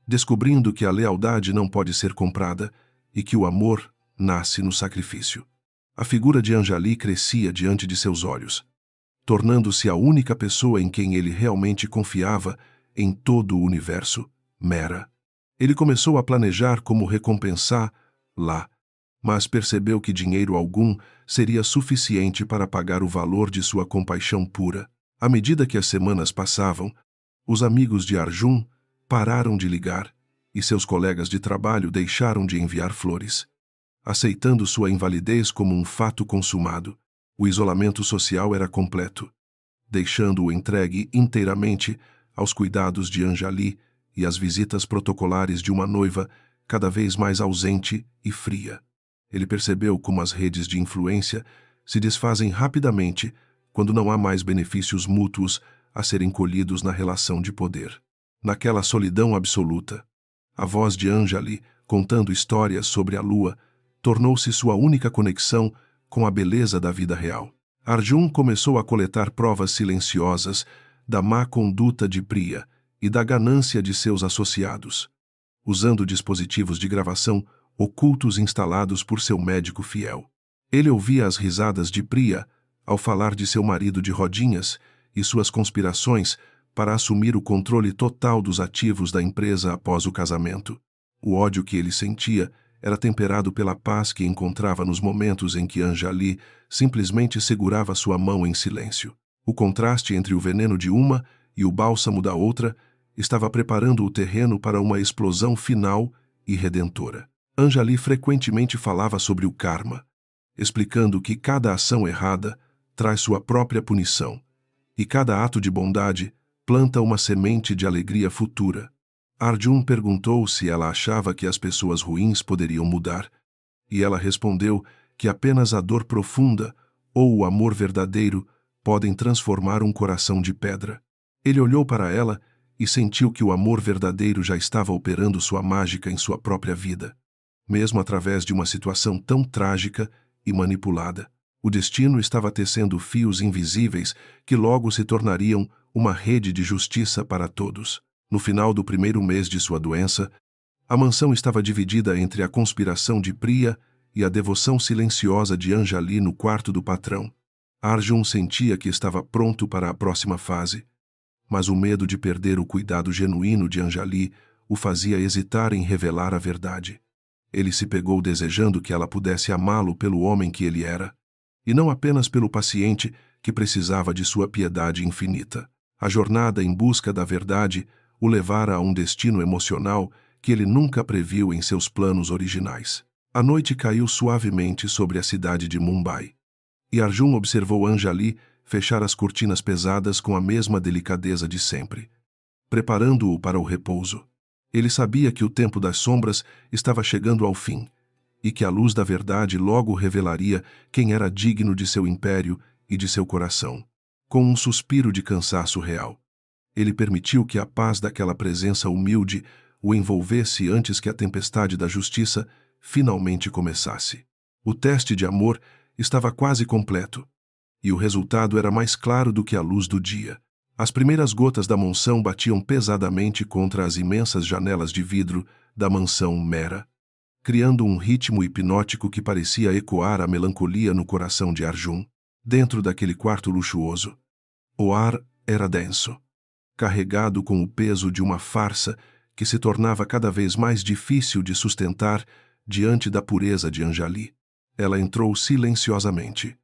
descobrindo que a lealdade não pode ser comprada e que o amor nasce no sacrifício. A figura de Anjali crescia diante de seus olhos, tornando-se a única pessoa em quem ele realmente confiava em todo o universo. Mera. Ele começou a planejar como recompensá-la, mas percebeu que dinheiro algum seria suficiente para pagar o valor de sua compaixão pura. À medida que as semanas passavam, os amigos de Arjun pararam de ligar e seus colegas de trabalho deixaram de enviar flores, aceitando sua invalidez como um fato consumado. O isolamento social era completo, deixando-o entregue inteiramente aos cuidados de Anjali e às visitas protocolares de uma noiva cada vez mais ausente e fria. Ele percebeu como as redes de influência se desfazem rapidamente quando não há mais benefícios mútuos a serem colhidos na relação de poder. Naquela solidão absoluta, a voz de Anjali, contando histórias sobre a lua, tornou-se sua única conexão com a beleza da vida real. Arjun começou a coletar provas silenciosas da má conduta de Priya e da ganância de seus associados, usando dispositivos de gravação ocultos instalados por seu médico fiel. Ele ouvia as risadas de Priya ao falar de seu marido de rodinhas e suas conspirações para assumir o controle total dos ativos da empresa após o casamento. O ódio que ele sentia era temperado pela paz que encontrava nos momentos em que Anjali simplesmente segurava sua mão em silêncio. O contraste entre o veneno de uma e o bálsamo da outra estava preparando o terreno para uma explosão final e redentora. Anjali frequentemente falava sobre o karma, explicando que cada ação errada traz sua própria punição, e cada ato de bondade planta uma semente de alegria futura. Arjun perguntou se ela achava que as pessoas ruins poderiam mudar, e ela respondeu que apenas a dor profunda ou o amor verdadeiro podem transformar um coração de pedra. Ele olhou para ela e sentiu que o amor verdadeiro já estava operando sua mágica em sua própria vida. Mesmo através de uma situação tão trágica e manipulada, o destino estava tecendo fios invisíveis que logo se tornariam uma rede de justiça para todos. No final do primeiro mês de sua doença, a mansão estava dividida entre a conspiração de Priya e a devoção silenciosa de Anjali no quarto do patrão. Arjun sentia que estava pronto para a próxima fase, mas o medo de perder o cuidado genuíno de Anjali o fazia hesitar em revelar a verdade. Ele se pegou desejando que ela pudesse amá-lo pelo homem que ele era, e não apenas pelo paciente que precisava de sua piedade infinita. A jornada em busca da verdade o levara a um destino emocional que ele nunca previu em seus planos originais. A noite caiu suavemente sobre a cidade de Mumbai, e Arjun observou Anjali fechar as cortinas pesadas com a mesma delicadeza de sempre, preparando-o para o repouso. Ele sabia que o tempo das sombras estava chegando ao fim, e que a luz da verdade logo revelaria quem era digno de seu império e de seu coração. Com um suspiro de cansaço real, ele permitiu que a paz daquela presença humilde o envolvesse antes que a tempestade da justiça finalmente começasse. O teste de amor estava quase completo, e o resultado era mais claro do que a luz do dia. As primeiras gotas da monção batiam pesadamente contra as imensas janelas de vidro da mansão Mehra, criando um ritmo hipnótico que parecia ecoar a melancolia no coração de Arjun. Dentro daquele quarto luxuoso, o ar era denso, carregado com o peso de uma farsa que se tornava cada vez mais difícil de sustentar diante da pureza de Anjali. Ela entrou silenciosamente,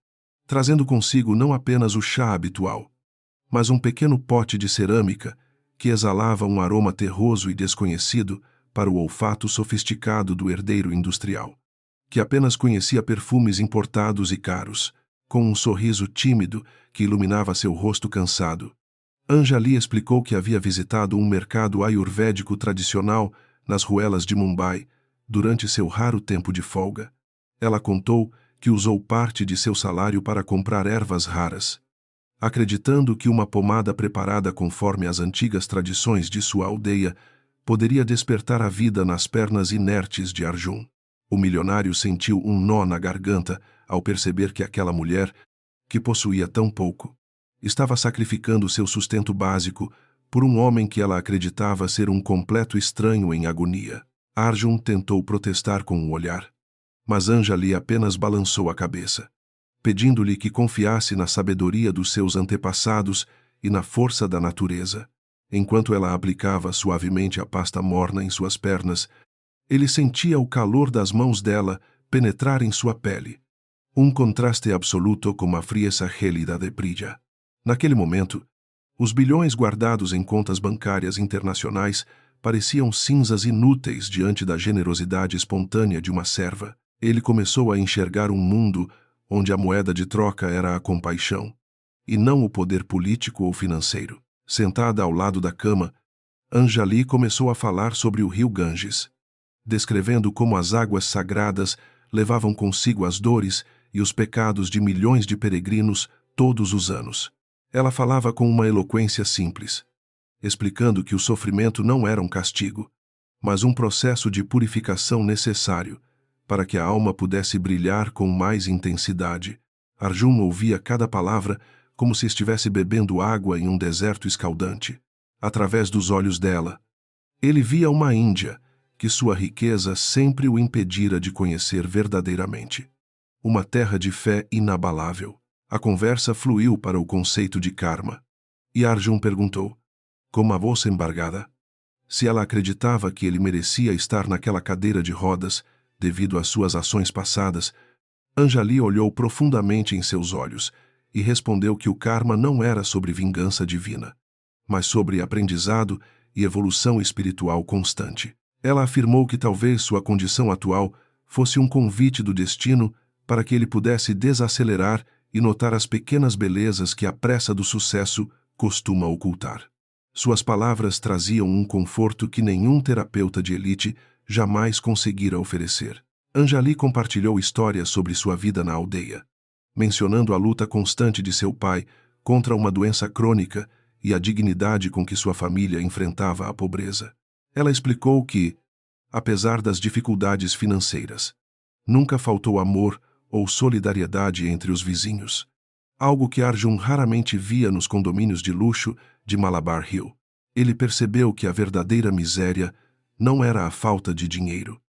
trazendo consigo não apenas o chá habitual, mas um pequeno pote de cerâmica que exalava um aroma terroso e desconhecido para o olfato sofisticado do herdeiro industrial, que apenas conhecia perfumes importados e caros, com um sorriso tímido que iluminava seu rosto cansado. Anjali explicou que havia visitado um mercado ayurvédico tradicional nas ruelas de Mumbai durante seu raro tempo de folga. Ela contou que usou parte de seu salário para comprar ervas raras, acreditando que uma pomada preparada conforme as antigas tradições de sua aldeia poderia despertar a vida nas pernas inertes de Arjun. O milionário sentiu um nó na garganta ao perceber que aquela mulher, que possuía tão pouco, estava sacrificando seu sustento básico por um homem que ela acreditava ser um completo estranho em agonia. Arjun tentou protestar com o olhar, mas Anjali apenas balançou a cabeça, pedindo-lhe que confiasse na sabedoria dos seus antepassados e na força da natureza. Enquanto ela aplicava suavemente a pasta morna em suas pernas, ele sentia o calor das mãos dela penetrar em sua pele, um contraste absoluto com a frieza gélida de Priya. Naquele momento, os bilhões guardados em contas bancárias internacionais pareciam cinzas inúteis diante da generosidade espontânea de uma serva. Ele começou a enxergar um mundo onde a moeda de troca era a compaixão, e não o poder político ou financeiro. Sentada ao lado da cama, Anjali começou a falar sobre o rio Ganges, descrevendo como as águas sagradas levavam consigo as dores e os pecados de milhões de peregrinos todos os anos. Ela falava com uma eloquência simples, explicando que o sofrimento não era um castigo, mas um processo de purificação necessário para que a alma pudesse brilhar com mais intensidade. Arjun ouvia cada palavra como se estivesse bebendo água em um deserto escaldante. Através dos olhos dela, ele via uma Índia que sua riqueza sempre o impedira de conhecer verdadeiramente. Uma terra de fé inabalável. A conversa fluiu para o conceito de karma, e Arjun perguntou, com a voz embargada, se ela acreditava que ele merecia estar naquela cadeira de rodas devido às suas ações passadas. Anjali olhou profundamente em seus olhos e respondeu que o karma não era sobre vingança divina, mas sobre aprendizado e evolução espiritual constante. Ela afirmou que talvez sua condição atual fosse um convite do destino para que ele pudesse desacelerar e notar as pequenas belezas que a pressa do sucesso costuma ocultar. Suas palavras traziam um conforto que nenhum terapeuta de elite jamais conseguira oferecer. Anjali compartilhou histórias sobre sua vida na aldeia, mencionando a luta constante de seu pai contra uma doença crônica e a dignidade com que sua família enfrentava a pobreza. Ela explicou que, apesar das dificuldades financeiras, nunca faltou amor ou solidariedade entre os vizinhos, algo que Arjun raramente via nos condomínios de luxo de Malabar Hill. Ele percebeu que a verdadeira miséria não era a falta de dinheiro,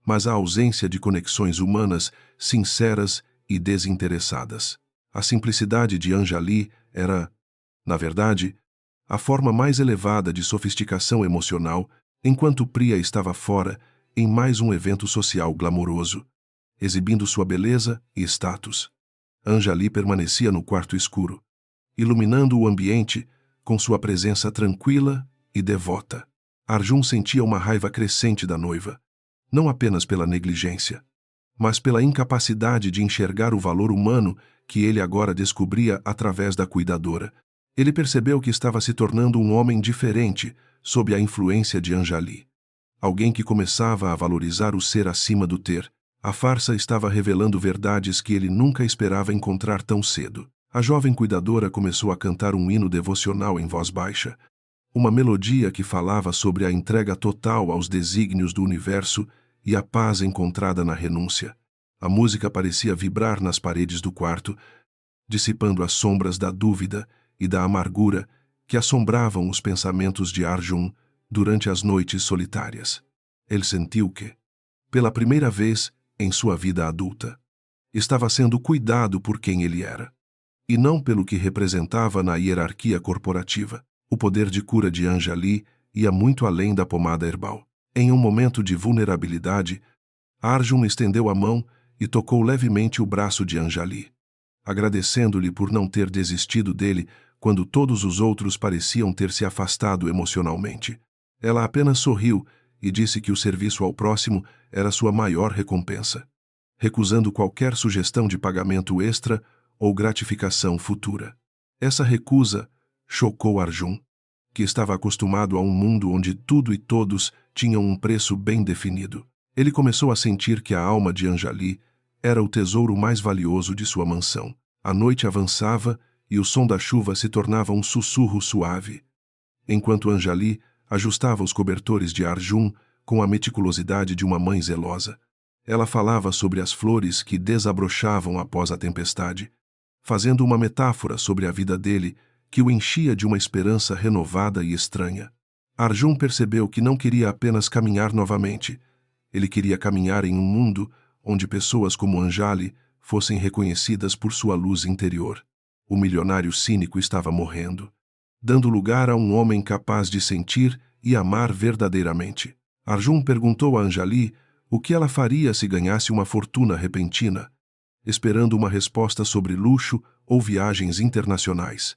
mas a ausência de conexões humanas sinceras e desinteressadas. A simplicidade de Anjali era, na verdade, a forma mais elevada de sofisticação emocional, enquanto Priya estava fora, em mais um evento social glamouroso, exibindo sua beleza e status. Anjali permanecia no quarto escuro, iluminando o ambiente com sua presença tranquila e devota. Arjun sentia uma raiva crescente da noiva, não apenas pela negligência, mas pela incapacidade de enxergar o valor humano que ele agora descobria através da cuidadora. Ele percebeu que estava se tornando um homem diferente sob a influência de Anjali. Alguém que começava a valorizar o ser acima do ter. A farsa estava revelando verdades que ele nunca esperava encontrar tão cedo. A jovem cuidadora começou a cantar um hino devocional em voz baixa, uma melodia que falava sobre a entrega total aos desígnios do universo e a paz encontrada na renúncia. A música parecia vibrar nas paredes do quarto, dissipando as sombras da dúvida e da amargura que assombravam os pensamentos de Arjun durante as noites solitárias. Ele sentiu que, pela primeira vez em sua vida adulta, estava sendo cuidado por quem ele era, e não pelo que representava na hierarquia corporativa. O poder de cura de Anjali ia muito além da pomada herbal. Em um momento de vulnerabilidade, Arjun estendeu a mão e tocou levemente o braço de Anjali, agradecendo-lhe por não ter desistido dele quando todos os outros pareciam ter se afastado emocionalmente. Ela apenas sorriu e disse que o serviço ao próximo era sua maior recompensa, recusando qualquer sugestão de pagamento extra ou gratificação futura. Essa recusa chocou Arjun, que estava acostumado a um mundo onde tudo e todos tinham um preço bem definido. Ele começou a sentir que a alma de Anjali era o tesouro mais valioso de sua mansão. A noite avançava e o som da chuva se tornava um sussurro suave, enquanto Anjali ajustava os cobertores de Arjun com a meticulosidade de uma mãe zelosa. Ela falava sobre as flores que desabrochavam após a tempestade, fazendo uma metáfora sobre a vida dele que o enchia de uma esperança renovada e estranha. Arjun percebeu que não queria apenas caminhar novamente. Ele queria caminhar em um mundo onde pessoas como Anjali fossem reconhecidas por sua luz interior. O milionário cínico estava morrendo, dando lugar a um homem capaz de sentir e amar verdadeiramente. Arjun perguntou a Anjali o que ela faria se ganhasse uma fortuna repentina, esperando uma resposta sobre luxo ou viagens internacionais,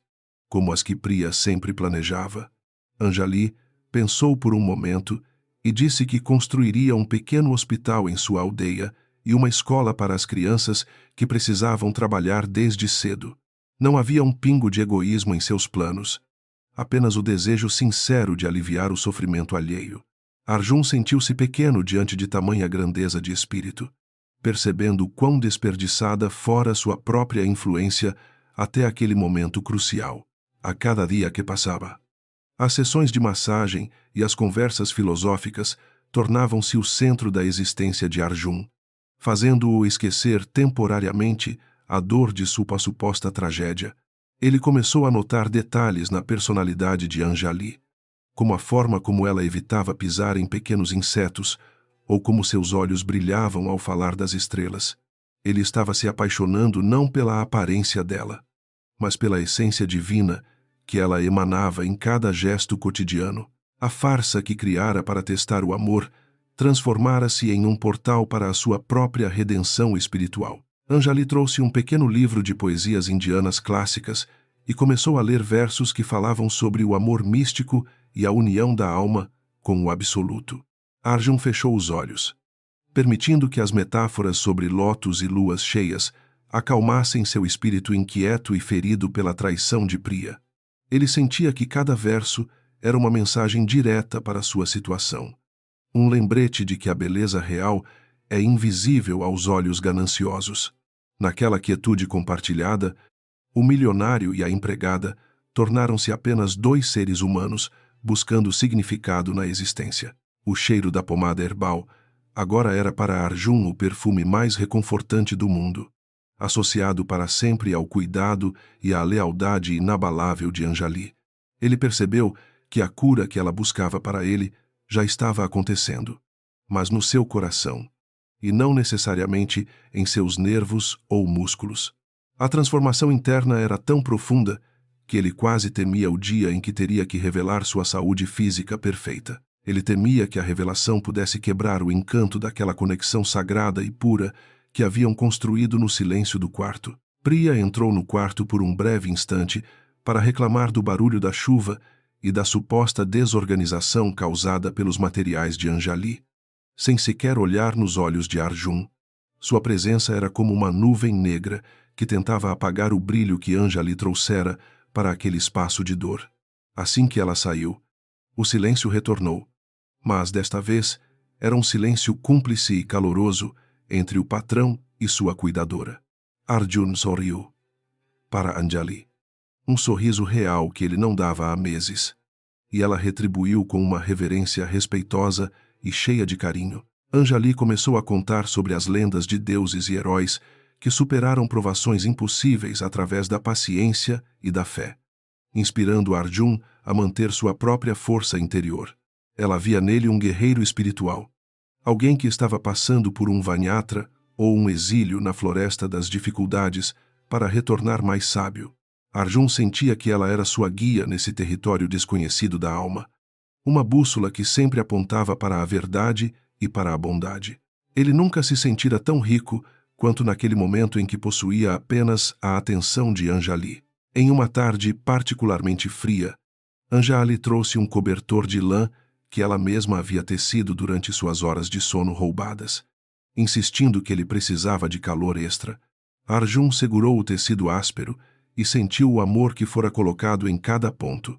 como as que Priya sempre planejava. Anjali pensou por um momento e disse que construiria um pequeno hospital em sua aldeia e uma escola para as crianças que precisavam trabalhar desde cedo. Não havia um pingo de egoísmo em seus planos, apenas o desejo sincero de aliviar o sofrimento alheio. Arjun sentiu-se pequeno diante de tamanha grandeza de espírito, percebendo quão desperdiçada fora sua própria influência até aquele momento crucial. A cada dia que passava, as sessões de massagem e as conversas filosóficas tornavam-se o centro da existência de Arjun, fazendo-o esquecer temporariamente a dor de sua suposta tragédia. Ele começou a notar detalhes na personalidade de Anjali, como a forma como ela evitava pisar em pequenos insetos, ou como seus olhos brilhavam ao falar das estrelas. Ele estava se apaixonando não pela aparência dela, mas pela essência divina que ela emanava em cada gesto cotidiano. A farsa que criara para testar o amor transformara-se em um portal para a sua própria redenção espiritual. Anjali trouxe um pequeno livro de poesias indianas clássicas e começou a ler versos que falavam sobre o amor místico e a união da alma com o absoluto. Arjun fechou os olhos, permitindo que as metáforas sobre lótus e luas cheias acalmassem seu espírito inquieto e ferido pela traição de Priya. Ele sentia que cada verso era uma mensagem direta para sua situação, um lembrete de que a beleza real é invisível aos olhos gananciosos. Naquela quietude compartilhada, o milionário e a empregada tornaram-se apenas dois seres humanos buscando significado na existência. O cheiro da pomada herbal agora era para Arjun o perfume mais reconfortante do mundo, associado para sempre ao cuidado e à lealdade inabalável de Anjali. Ele percebeu que a cura que ela buscava para ele já estava acontecendo, mas no seu coração, e não necessariamente em seus nervos ou músculos. A transformação interna era tão profunda que ele quase temia o dia em que teria que revelar sua saúde física perfeita. Ele temia que a revelação pudesse quebrar o encanto daquela conexão sagrada e pura que haviam construído no silêncio do quarto. Priya entrou no quarto por um breve instante para reclamar do barulho da chuva e da suposta desorganização causada pelos materiais de Anjali. Sem sequer olhar nos olhos de Arjun, sua presença era como uma nuvem negra que tentava apagar o brilho que Anjali trouxera para aquele espaço de dor. Assim que ela saiu, o silêncio retornou, mas desta vez era um silêncio cúmplice e caloroso entre o patrão e sua cuidadora. Arjun sorriu para Anjali, um sorriso real que ele não dava há meses, e ela retribuiu com uma reverência respeitosa e cheia de carinho. Anjali começou a contar sobre as lendas de deuses e heróis que superaram provações impossíveis através da paciência e da fé, inspirando Arjun a manter sua própria força interior. Ela via nele um guerreiro espiritual, alguém que estava passando por um Vanyatra ou um exílio na floresta das dificuldades para retornar mais sábio. Arjun sentia que ela era sua guia nesse território desconhecido da alma, uma bússola que sempre apontava para a verdade e para a bondade. Ele nunca se sentira tão rico quanto naquele momento em que possuía apenas a atenção de Anjali. Em uma tarde particularmente fria, Anjali trouxe um cobertor de lã que ela mesma havia tecido durante suas horas de sono roubadas. Insistindo que ele precisava de calor extra, Arjun segurou o tecido áspero e sentiu o amor que fora colocado em cada ponto.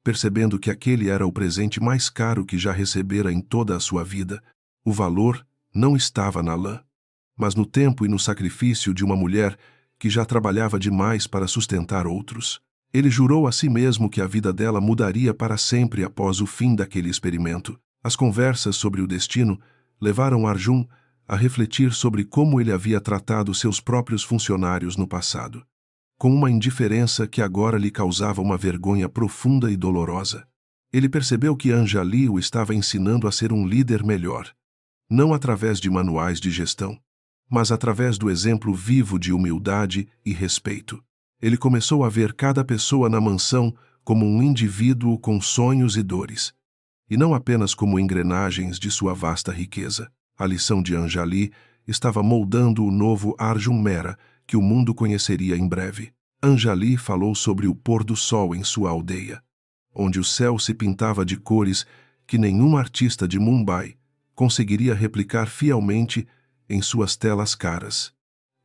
Percebendo que aquele era o presente mais caro que já recebera em toda a sua vida, o valor não estava na lã, mas no tempo e no sacrifício de uma mulher que já trabalhava demais para sustentar outros. Ele jurou a si mesmo que a vida dela mudaria para sempre após o fim daquele experimento. As conversas sobre o destino levaram Arjun a refletir sobre como ele havia tratado seus próprios funcionários no passado, com uma indiferença que agora lhe causava uma vergonha profunda e dolorosa. Ele percebeu que Anjali o estava ensinando a ser um líder melhor, não através de manuais de gestão, mas através do exemplo vivo de humildade e respeito. Ele começou a ver cada pessoa na mansão como um indivíduo com sonhos e dores, e não apenas como engrenagens de sua vasta riqueza. A lição de Anjali estava moldando o novo Arjun Mehra que o mundo conheceria em breve. Anjali falou sobre o pôr do sol em sua aldeia, onde o céu se pintava de cores que nenhum artista de Mumbai conseguiria replicar fielmente em suas telas caras.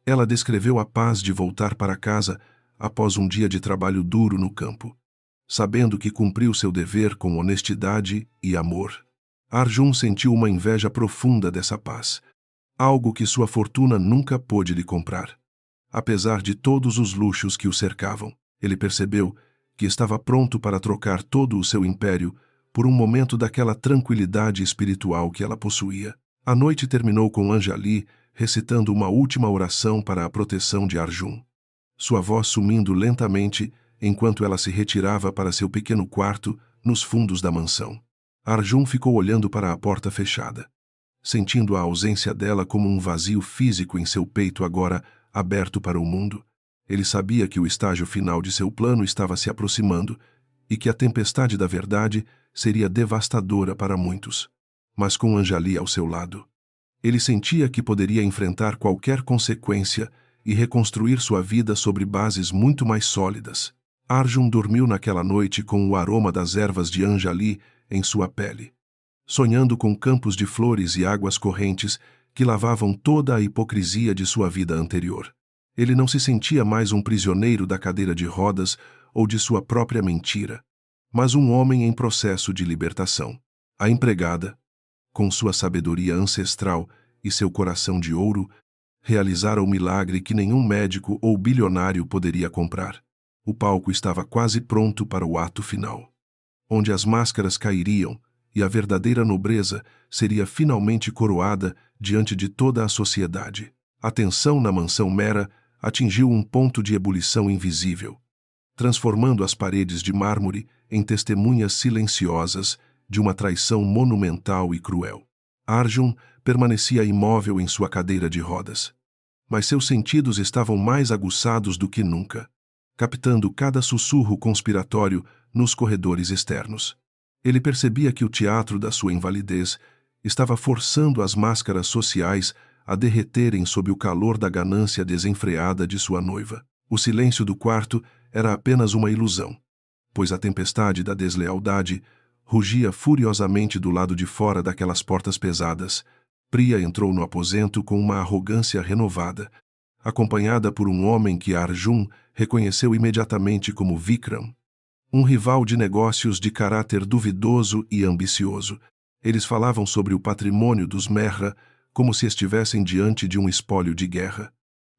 Ela descreveu a paz de voltar para casa após um dia de trabalho duro no campo, sabendo que cumpriu seu dever com honestidade e amor. Arjun sentiu uma inveja profunda dessa paz, algo que sua fortuna nunca pôde lhe comprar. Apesar de todos os luxos que o cercavam, ele percebeu que estava pronto para trocar todo o seu império por um momento daquela tranquilidade espiritual que ela possuía. A noite terminou com Anjali recitando uma última oração para a proteção de Arjun, sua voz sumindo lentamente enquanto ela se retirava para seu pequeno quarto nos fundos da mansão. Arjun ficou olhando para a porta fechada, sentindo a ausência dela como um vazio físico em seu peito agora aberto para o mundo. Ele sabia que o estágio final de seu plano estava se aproximando e que a tempestade da verdade seria devastadora para muitos. Mas com Anjali ao seu lado, ele sentia que poderia enfrentar qualquer consequência e reconstruir sua vida sobre bases muito mais sólidas. Arjun dormiu naquela noite com o aroma das ervas de Anjali em sua pele, sonhando com campos de flores e águas correntes que lavavam toda a hipocrisia de sua vida anterior. Ele não se sentia mais um prisioneiro da cadeira de rodas ou de sua própria mentira, mas um homem em processo de libertação. A empregada, com sua sabedoria ancestral e seu coração de ouro, realizara o milagre que nenhum médico ou bilionário poderia comprar. O palco estava quase pronto para o ato final, onde as máscaras cairiam e a verdadeira nobreza seria finalmente coroada diante de toda a sociedade. A tensão na mansão Mehra atingiu um ponto de ebulição invisível, transformando as paredes de mármore em testemunhas silenciosas de uma traição monumental e cruel. Arjun permanecia imóvel em sua cadeira de rodas, mas seus sentidos estavam mais aguçados do que nunca. captando cada sussurro conspiratório nos corredores externos. Ele percebia que o teatro da sua invalidez estava forçando as máscaras sociais a derreterem sob o calor da ganância desenfreada de sua noiva. O silêncio do quarto era apenas uma ilusão, pois a tempestade da deslealdade rugia furiosamente do lado de fora daquelas portas pesadas. Priya entrou no aposento com uma arrogância renovada, acompanhada por um homem que Arjun reconheceu imediatamente como Vikram, um rival de negócios de caráter duvidoso e ambicioso. Eles falavam sobre o patrimônio dos Mehra como se estivessem diante de um espólio de guerra,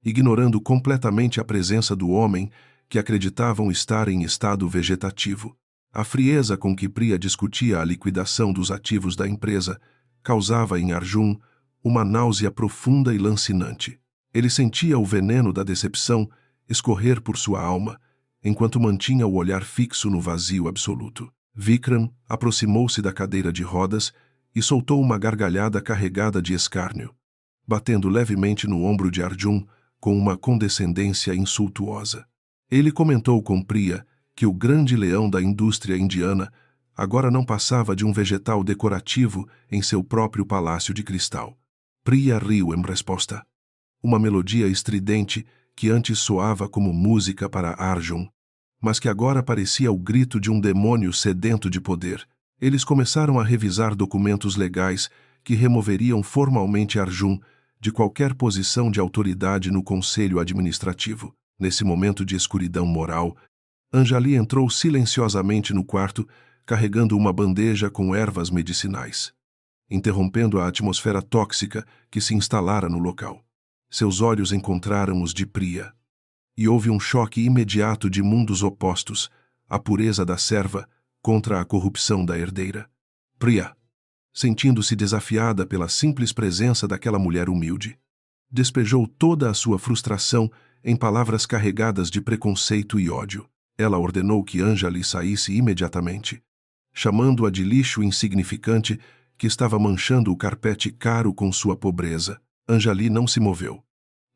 ignorando completamente a presença do homem que acreditavam estar em estado vegetativo. A frieza com que Priya discutia a liquidação dos ativos da empresa causava em Arjun uma náusea profunda e lancinante. Ele sentia o veneno da decepção escorrer por sua alma, enquanto mantinha o olhar fixo no vazio absoluto. Vikram aproximou-se da cadeira de rodas e soltou uma gargalhada carregada de escárnio, batendo levemente no ombro de Arjun com uma condescendência insultuosa. Ele comentou com Priya que o grande leão da indústria indiana agora não passava de um vegetal decorativo em seu próprio palácio de cristal. Priya riu em resposta. Uma melodia estridente que antes soava como música para Arjun, mas que agora parecia o grito de um demônio sedento de poder. Eles começaram a revisar documentos legais que removeriam formalmente Arjun de qualquer posição de autoridade no conselho administrativo. Nesse momento de escuridão moral, Anjali entrou silenciosamente no quarto, carregando uma bandeja com ervas medicinais, interrompendo a atmosfera tóxica que se instalara no local. Seus olhos encontraram os de Priya, e houve um choque imediato de mundos opostos, a pureza da serva contra a corrupção da herdeira. Priya, sentindo-se desafiada pela simples presença daquela mulher humilde, despejou toda a sua frustração em palavras carregadas de preconceito e ódio. Ela ordenou que Anjali saísse imediatamente, chamando-a de lixo insignificante que estava manchando o carpete caro com sua pobreza. Anjali não se moveu,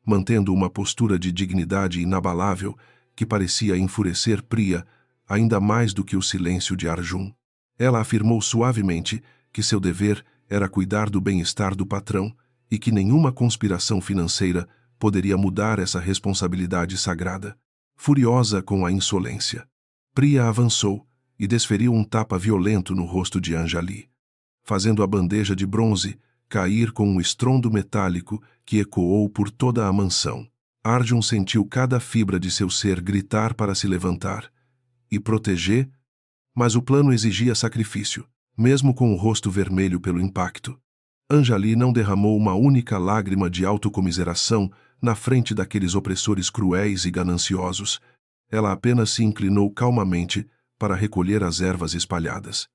mantendo uma postura de dignidade inabalável que parecia enfurecer Priya ainda mais do que o silêncio de Arjun. Ela afirmou suavemente que seu dever era cuidar do bem-estar do patrão e que nenhuma conspiração financeira poderia mudar essa responsabilidade sagrada. Furiosa com a insolência, Priya avançou e desferiu um tapa violento no rosto de Anjali, fazendo a bandeja de bronze cair com um estrondo metálico que ecoou por toda a mansão. Arjun sentiu cada fibra de seu ser gritar para se levantar e proteger, mas o plano exigia sacrifício, mesmo com o rosto vermelho pelo impacto. Anjali não derramou uma única lágrima de autocomiseração na frente daqueles opressores cruéis e gananciosos. Ela apenas se inclinou calmamente para recolher as ervas espalhadas,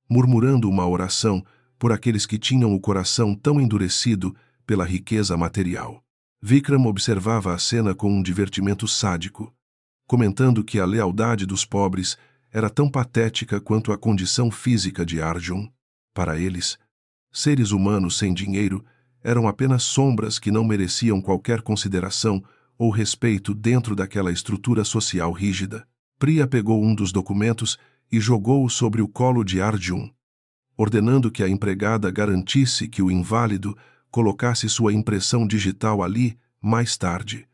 murmurando uma oração por aqueles que tinham o coração tão endurecido pela riqueza material. Vikram observava a cena com um divertimento sádico, comentando que a lealdade dos pobres era tão patética quanto a condição física de Arjun. Para eles, seres humanos sem dinheiro eram apenas sombras que não mereciam qualquer consideração ou respeito dentro daquela estrutura social rígida. Priya pegou um dos documentos e jogou-o sobre o colo de Arjun, ordenando que a empregada garantisse que o inválido colocasse sua impressão digital ali mais tarde.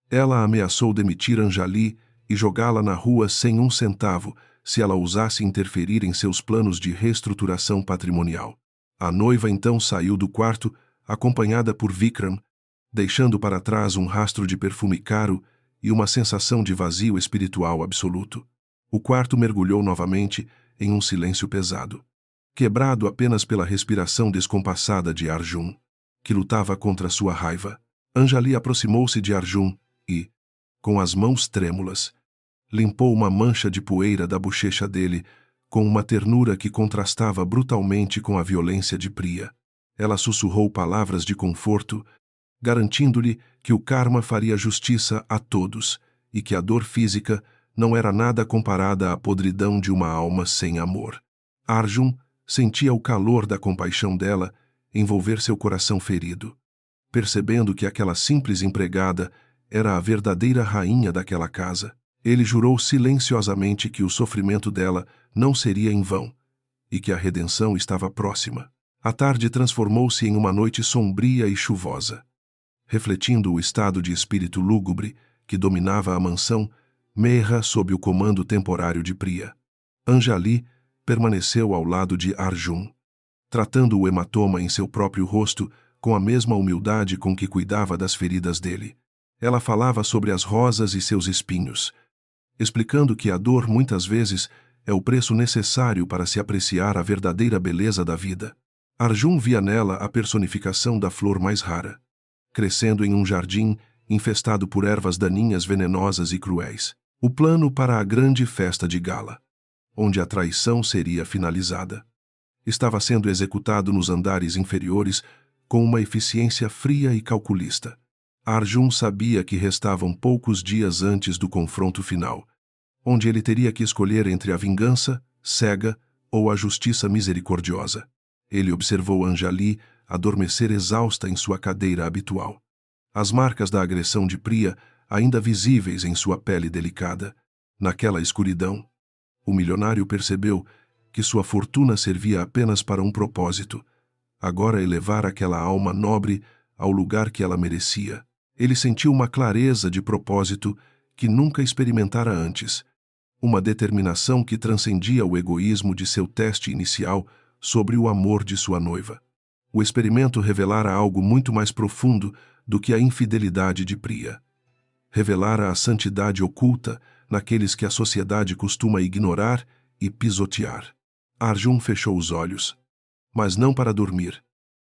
Ela ameaçou demitir Anjali e jogá-la na rua sem um centavo se ela ousasse interferir em seus planos de reestruturação patrimonial. A noiva então saiu do quarto, acompanhada por Vikram, deixando para trás um rastro de perfume caro e uma sensação de vazio espiritual absoluto. O quarto mergulhou novamente em um silêncio pesado, quebrado apenas pela respiração descompassada de Arjun, que lutava contra sua raiva. Anjali aproximou-se de Arjun e, com as mãos trêmulas, limpou uma mancha de poeira da bochecha dele com uma ternura que contrastava brutalmente com a violência de Priya. Ela sussurrou palavras de conforto, garantindo-lhe que o karma faria justiça a todos e que a dor física não era nada comparada à podridão de uma alma sem amor. Arjun sentia o calor da compaixão dela envolver seu coração ferido, percebendo que aquela simples empregada era a verdadeira rainha daquela casa. Ele jurou silenciosamente que o sofrimento dela não seria em vão e que a redenção estava próxima. A tarde transformou-se em uma noite sombria e chuvosa. Refletindo o estado de espírito lúgubre que dominava a mansão, Meera, sob o comando temporário de Priya, Anjali permaneceu ao lado de Arjun, tratando o hematoma em seu próprio rosto com a mesma humildade com que cuidava das feridas dele. Ela falava sobre as rosas e seus espinhos, explicando que a dor muitas vezes é o preço necessário para se apreciar a verdadeira beleza da vida. Arjun via nela a personificação da flor mais rara, crescendo em um jardim infestado por ervas daninhas venenosas e cruéis. O plano para a grande festa de gala, onde a traição seria finalizada, estava sendo executado nos andares inferiores com uma eficiência fria e calculista. Arjun sabia que restavam poucos dias antes do confronto final, onde ele teria que escolher entre a vingança cega ou a justiça misericordiosa. Ele observou Anjali adormecer exausta em sua cadeira habitual. As marcas da agressão de Priya ainda visíveis em sua pele delicada. Naquela escuridão, o milionário percebeu que sua fortuna servia apenas para um propósito: agora elevar aquela alma nobre ao lugar que ela merecia. Ele sentiu uma clareza de propósito que nunca experimentara antes, uma determinação que transcendia o egoísmo de seu teste inicial sobre o amor de sua noiva. O experimento revelara algo muito mais profundo do que a infidelidade de Priya. Revelara a santidade oculta naqueles que a sociedade costuma ignorar e pisotear. Arjun fechou os olhos, mas não para dormir,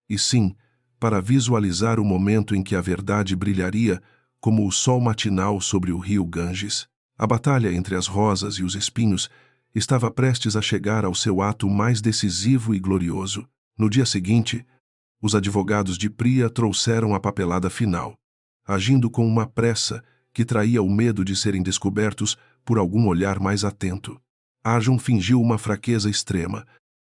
e sim para visualizar o momento em que a verdade brilharia como o sol matinal sobre o rio Ganges. A batalha entre as rosas e os espinhos estava prestes a chegar ao seu ato mais decisivo e glorioso. No dia seguinte, os advogados de Priya trouxeram a papelada final, agindo com uma pressa que traía o medo de serem descobertos por algum olhar mais atento. Arjun fingiu uma fraqueza extrema,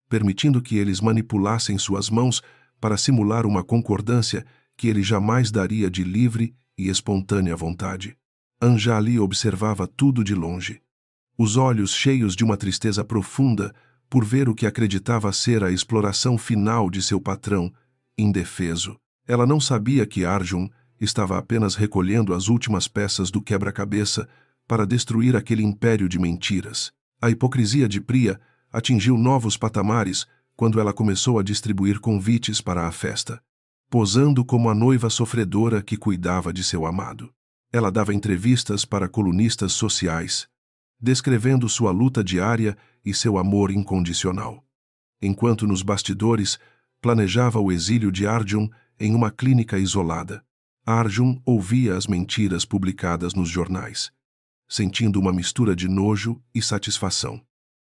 permitindo que eles manipulassem suas mãos para simular uma concordância que ele jamais daria de livre e espontânea vontade. Anjali observava tudo de longe, os olhos cheios de uma tristeza profunda por ver o que acreditava ser a exploração final de seu patrão, indefeso. Ela não sabia que Arjun estava apenas recolhendo as últimas peças do quebra-cabeça para destruir aquele império de mentiras. A hipocrisia de Priya atingiu novos patamares quando ela começou a distribuir convites para a festa, posando como a noiva sofredora que cuidava de seu amado. Ela dava entrevistas para colunistas sociais, descrevendo sua luta diária e seu amor incondicional, enquanto nos bastidores planejava o exílio de Arjun em uma clínica isolada. Arjun ouvia as mentiras publicadas nos jornais, sentindo uma mistura de nojo e satisfação,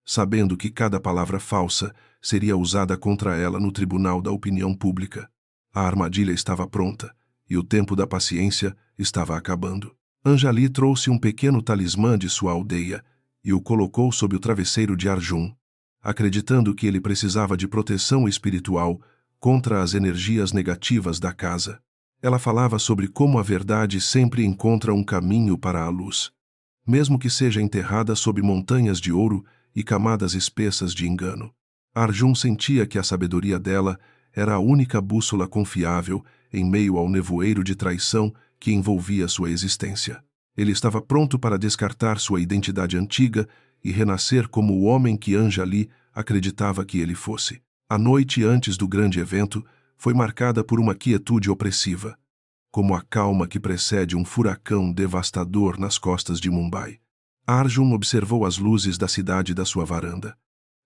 sabendo que cada palavra falsa seria usada contra ela no tribunal da opinião pública. A armadilha estava pronta, e o tempo da paciência estava acabando. Anjali trouxe um pequeno talismã de sua aldeia e o colocou sob o travesseiro de Arjun, acreditando que ele precisava de proteção espiritual contra as energias negativas da casa. Ela falava sobre como a verdade sempre encontra um caminho para a luz, mesmo que seja enterrada sob montanhas de ouro e camadas espessas de engano. Arjun sentia que a sabedoria dela era a única bússola confiável em meio ao nevoeiro de traição que envolvia sua existência. Ele estava pronto para descartar sua identidade antiga e renascer como o homem que Anjali acreditava que ele fosse. A noite antes do grande evento foi marcada por uma quietude opressiva, como a calma que precede um furacão devastador nas costas de Mumbai. Arjun observou as luzes da cidade da sua varanda,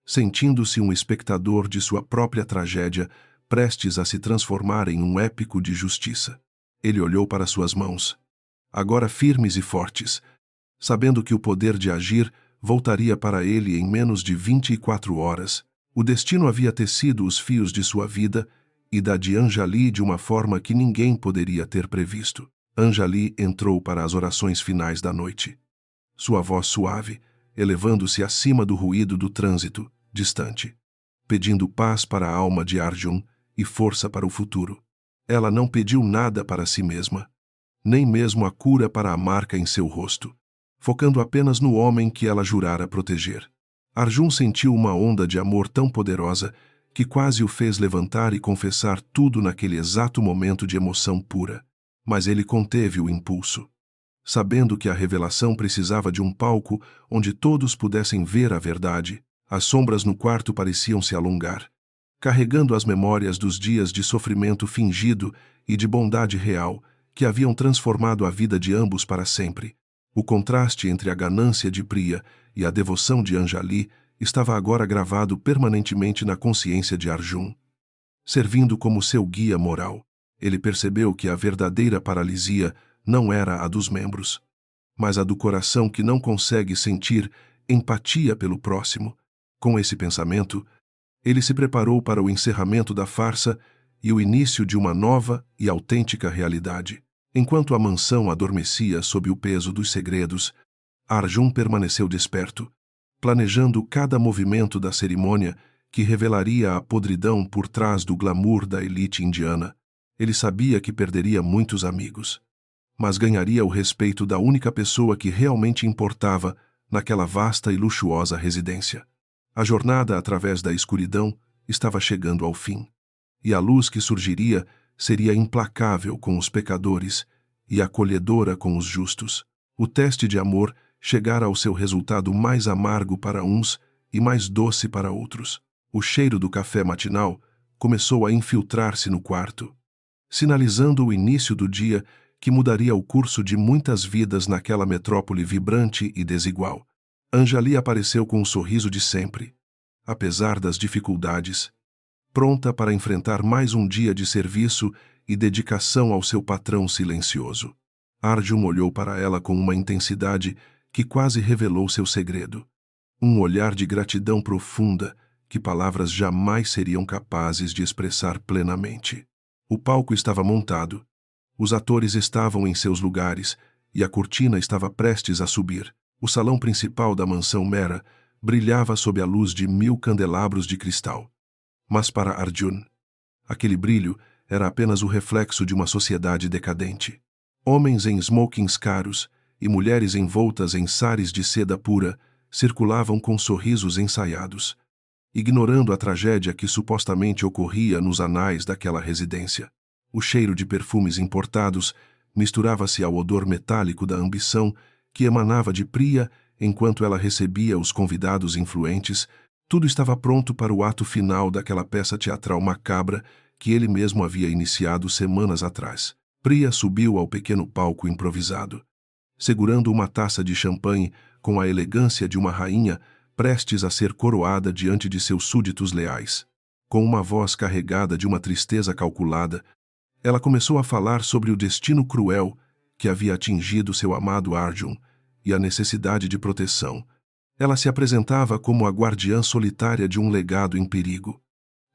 sentindo-se um espectador de sua própria tragédia prestes a se transformar em um épico de justiça. Ele olhou para suas mãos, agora firmes e fortes, sabendo que o poder de agir voltaria para ele em menos de 24 horas. O destino havia tecido os fios de sua vida e da de Anjali de uma forma que ninguém poderia ter previsto. Anjali entrou para as orações finais da noite, sua voz suave, elevando-se acima do ruído do trânsito distante, pedindo paz para a alma de Arjun e força para o futuro. Ela não pediu nada para si mesma, nem mesmo a cura para a marca em seu rosto. focando apenas no homem que ela jurara proteger. Arjun sentiu uma onda de amor tão poderosa que quase o fez levantar e confessar tudo naquele exato momento de emoção pura. Mas ele conteve o impulso. Sabendo que a revelação precisava de um palco onde todos pudessem ver a verdade, as sombras no quarto pareciam se alongar, carregando as memórias dos dias de sofrimento fingido e de bondade real que haviam transformado a vida de ambos para sempre. O contraste entre a ganância de Priya e a devoção de Anjali estava agora gravado permanentemente na consciência de Arjun. Servindo como seu guia moral, ele percebeu que a verdadeira paralisia não era a dos membros, mas a do coração que não consegue sentir empatia pelo próximo. Com esse pensamento, ele se preparou para o encerramento da farsa e o início de uma nova e autêntica realidade. Enquanto a mansão adormecia sob o peso dos segredos, Arjun permaneceu desperto, planejando cada movimento da cerimônia que revelaria a podridão por trás do glamour da elite indiana. Ele sabia que perderia muitos amigos, mas ganharia o respeito da única pessoa que realmente importava naquela vasta e luxuosa residência. A jornada através da escuridão estava chegando ao fim, e a luz que surgiria seria implacável com os pecadores e acolhedora com os justos. O teste de amor chegara ao seu resultado mais amargo para uns e mais doce para outros. O cheiro do café matinal começou a infiltrar-se no quarto, sinalizando o início do dia que mudaria o curso de muitas vidas naquela metrópole vibrante e desigual. Anjali apareceu com o sorriso de sempre, apesar das dificuldades, pronta para enfrentar mais um dia de serviço e dedicação ao seu patrão silencioso. Arjun olhou para ela com uma intensidade que quase revelou seu segredo. Um olhar de gratidão profunda que palavras jamais seriam capazes de expressar plenamente. O palco estava montado, os atores estavam em seus lugares e a cortina estava prestes a subir. O salão principal da mansão Mehra brilhava sob a luz de 1000 candelabros de cristal. Mas para Arjun, aquele brilho era apenas o reflexo de uma sociedade decadente. Homens em smokings caros e mulheres envoltas em sares de seda pura circulavam com sorrisos ensaiados, ignorando a tragédia que supostamente ocorria nos anais daquela residência. O cheiro de perfumes importados misturava-se ao odor metálico da ambição que emanava de Priya enquanto ela recebia os convidados influentes. Tudo estava pronto para o ato final daquela peça teatral macabra que ele mesmo havia iniciado semanas atrás. Priya subiu ao pequeno palco improvisado, segurando uma taça de champanhe com a elegância de uma rainha prestes a ser coroada diante de seus súditos leais. Com uma voz carregada de uma tristeza calculada, ela começou a falar sobre o destino cruel que havia atingido seu amado Arjun e a necessidade de proteção. Ela se apresentava como a guardiã solitária de um legado em perigo,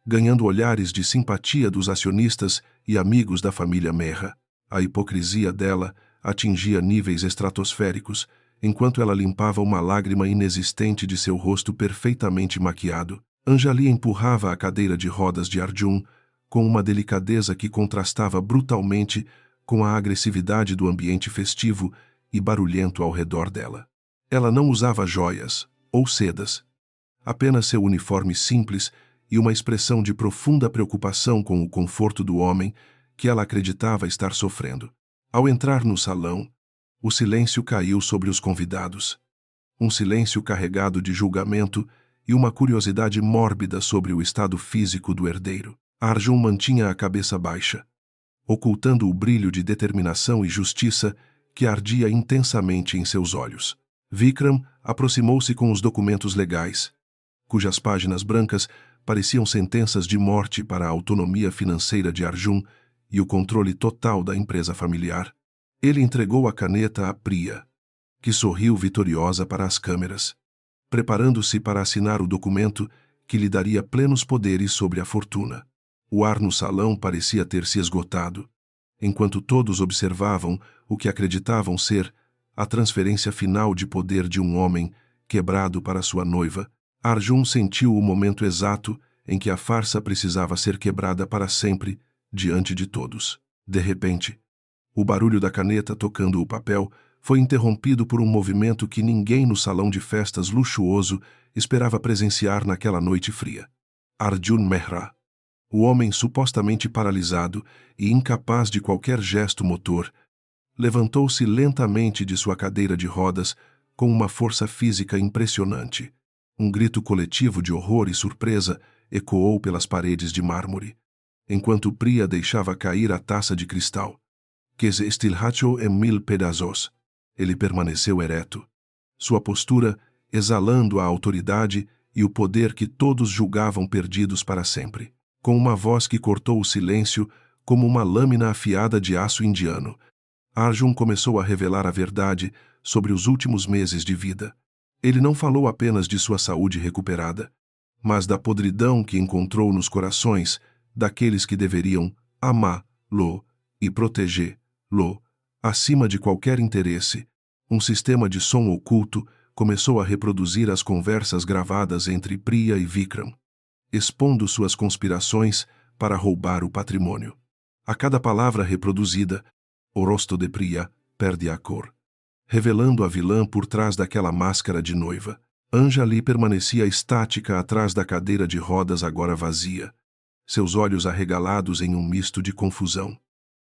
ganhando olhares de simpatia dos acionistas e amigos da família Mehra. A hipocrisia dela atingia níveis estratosféricos, enquanto ela limpava uma lágrima inexistente de seu rosto perfeitamente maquiado. Anjali empurrava a cadeira de rodas de Arjun com uma delicadeza que contrastava brutalmente com a agressividade do ambiente festivo e barulhento ao redor dela. Ela não usava joias ou sedas, apenas seu uniforme simples e uma expressão de profunda preocupação com o conforto do homem que ela acreditava estar sofrendo. Ao entrar no salão, o silêncio caiu sobre os convidados. Um silêncio carregado de julgamento e uma curiosidade mórbida sobre o estado físico do herdeiro. Arjun mantinha a cabeça baixa, ocultando o brilho de determinação e justiça que ardia intensamente em seus olhos. Vikram aproximou-se com os documentos legais, cujas páginas brancas pareciam sentenças de morte para a autonomia financeira de Arjun e o controle total da empresa familiar. Ele entregou a caneta a Priya, que sorriu vitoriosa para as câmeras, preparando-se para assinar o documento que lhe daria plenos poderes sobre a fortuna. O ar no salão parecia ter se esgotado, enquanto todos observavam o que acreditavam ser a transferência final de poder de um homem quebrado para sua noiva. Arjun sentiu o momento exato em que a farsa precisava ser quebrada para sempre diante de todos. De repente, o barulho da caneta tocando o papel foi interrompido por um movimento que ninguém no salão de festas luxuoso esperava presenciar naquela noite fria. Arjun Mehra, o homem supostamente paralisado e incapaz de qualquer gesto motor, levantou-se lentamente de sua cadeira de rodas com uma força física impressionante. Um grito coletivo de horror e surpresa ecoou pelas paredes de mármore, enquanto Priya deixava cair a taça de cristal, que se estilhaçou em 1000 pedaços. Ele permaneceu ereto, sua postura exalando a autoridade e o poder que todos julgavam perdidos para sempre. Com uma voz que cortou o silêncio como uma lâmina afiada de aço indiano, Arjun começou a revelar a verdade sobre os últimos meses de vida. Ele não falou apenas de sua saúde recuperada, mas da podridão que encontrou nos corações daqueles que deveriam amá-lo e protegê-lo acima de qualquer interesse. Um sistema de som oculto começou a reproduzir as conversas gravadas entre Priya e Vikram, expondo suas conspirações para roubar o patrimônio. A cada palavra reproduzida, o rosto de Priya perde a cor, revelando a vilã por trás daquela máscara de noiva. Anjali permanecia estática atrás da cadeira de rodas agora vazia, seus olhos arregalados em um misto de confusão,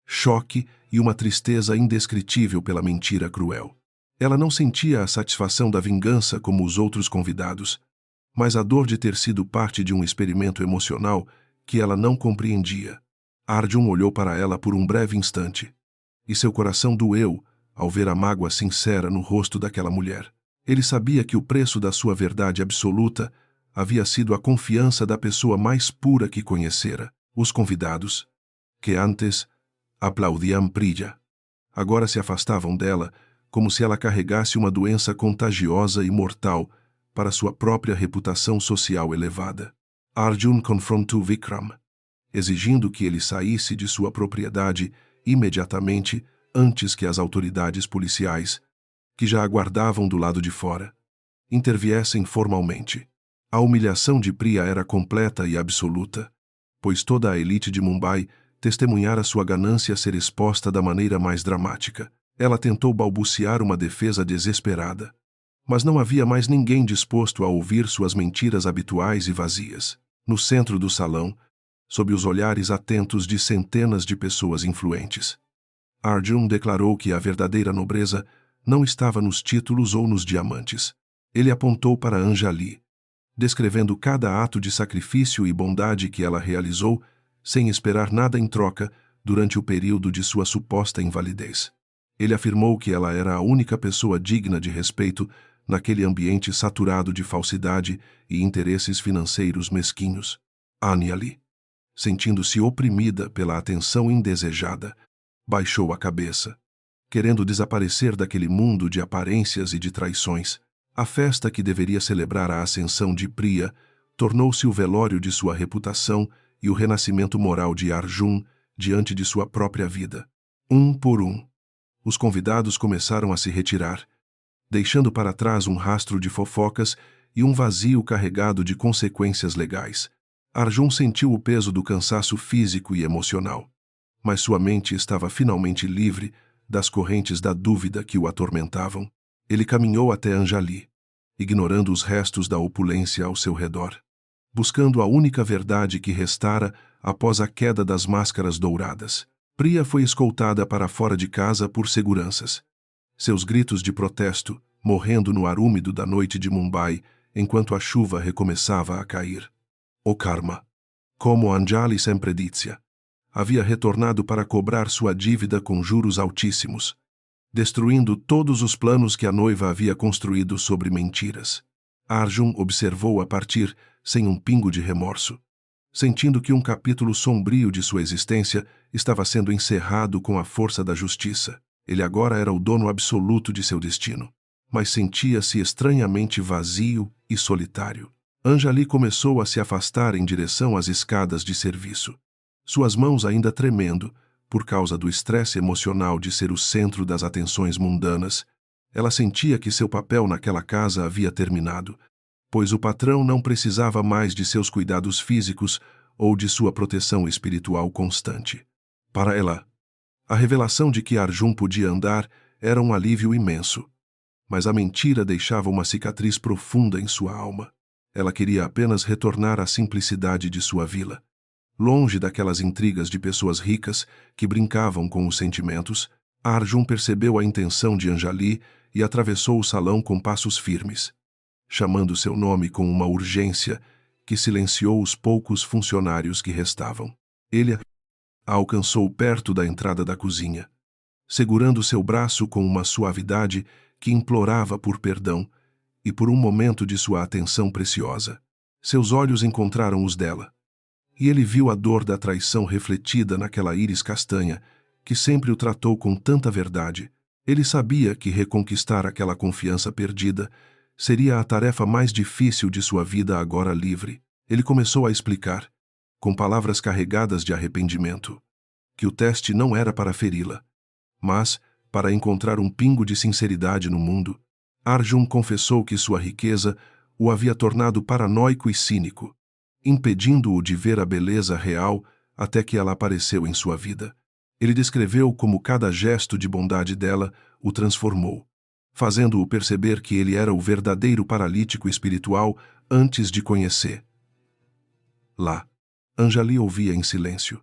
choque e uma tristeza indescritível pela mentira cruel. Ela não sentia a satisfação da vingança como os outros convidados, mas a dor de ter sido parte de um experimento emocional que ela não compreendia. Arjun olhou para ela por um breve instante, e seu coração doeu ao ver a mágoa sincera no rosto daquela mulher. Ele sabia que o preço da sua verdade absoluta havia sido a confiança da pessoa mais pura que conhecera. Os convidados, que antes aplaudiam Priya, agora se afastavam dela como se ela carregasse uma doença contagiosa e mortal para sua própria reputação social elevada. Arjun confrontou Vikram, exigindo que ele saísse de sua propriedade imediatamente antes que as autoridades policiais, que já aguardavam do lado de fora, interviessem formalmente. A humilhação de Priya era completa e absoluta, pois toda a elite de Mumbai testemunhara sua ganância ser exposta da maneira mais dramática. Ela tentou balbuciar uma defesa desesperada, mas não havia mais ninguém disposto a ouvir suas mentiras habituais e vazias. No centro do salão, sob os olhares atentos de centenas de pessoas influentes, Arjun declarou que a verdadeira nobreza não estava nos títulos ou nos diamantes. Ele apontou para Anjali, descrevendo cada ato de sacrifício e bondade que ela realizou sem esperar nada em troca durante o período de sua suposta invalidez. Ele afirmou que ela era a única pessoa digna de respeito naquele ambiente saturado de falsidade e interesses financeiros mesquinhos. Anjali, sentindo-se oprimida pela atenção indesejada, baixou a cabeça, querendo desaparecer daquele mundo de aparências e de traições. A festa que deveria celebrar a ascensão de Priya tornou-se o velório de sua reputação e o renascimento moral de Arjun diante de sua própria vida. Um por um, os convidados começaram a se retirar, deixando para trás um rastro de fofocas e um vazio carregado de consequências legais. Arjun sentiu o peso do cansaço físico e emocional, mas sua mente estava finalmente livre das correntes da dúvida que o atormentavam. Ele caminhou até Anjali, ignorando os restos da opulência ao seu redor, buscando a única verdade que restara após a queda das máscaras douradas. Priya foi escoltada para fora de casa por seguranças, seus gritos de protesto morrendo no ar úmido da noite de Mumbai enquanto a chuva recomeçava a cair. O karma, como Anjali sempre dizia, havia retornado para cobrar sua dívida com juros altíssimos, destruindo todos os planos que a noiva havia construído sobre mentiras. Arjun observou a partir sem um pingo de remorso, sentindo que um capítulo sombrio de sua existência estava sendo encerrado com a força da justiça. Ele agora era o dono absoluto de seu destino, mas sentia-se estranhamente vazio e solitário. Anjali começou a se afastar em direção às escadas de serviço, suas mãos ainda tremendo por causa do estresse emocional de ser o centro das atenções mundanas. Ela sentia que seu papel naquela casa havia terminado, pois o patrão não precisava mais de seus cuidados físicos ou de sua proteção espiritual constante. Para ela, a revelação de que Arjun podia andar era um alívio imenso. Mas a mentira deixava uma cicatriz profunda em sua alma. Ela queria apenas retornar à simplicidade de sua vila. Longe daquelas intrigas de pessoas ricas que brincavam com os sentimentos, Arjun percebeu a intenção de Anjali e atravessou o salão com passos firmes, chamando seu nome com uma urgência que silenciou os poucos funcionários que restavam. Ele a alcançou perto da entrada da cozinha, segurando seu braço com uma suavidade que implorava por perdão e por um momento de sua atenção preciosa. Seus olhos encontraram os dela, e ele viu a dor da traição refletida naquela íris castanha que sempre o tratou com tanta verdade. Ele sabia que reconquistar aquela confiança perdida seria a tarefa mais difícil de sua vida agora livre. Ele começou a explicar, com palavras carregadas de arrependimento, que o teste não era para feri-la, mas para encontrar um pingo de sinceridade no mundo. Arjun confessou que sua riqueza o havia tornado paranoico e cínico, impedindo-o de ver a beleza real até que ela apareceu em sua vida. Ele descreveu como cada gesto de bondade dela o transformou, fazendo-o perceber que ele era o verdadeiro paralítico espiritual antes de conhecer. Lá, Anjali ouvia em silêncio,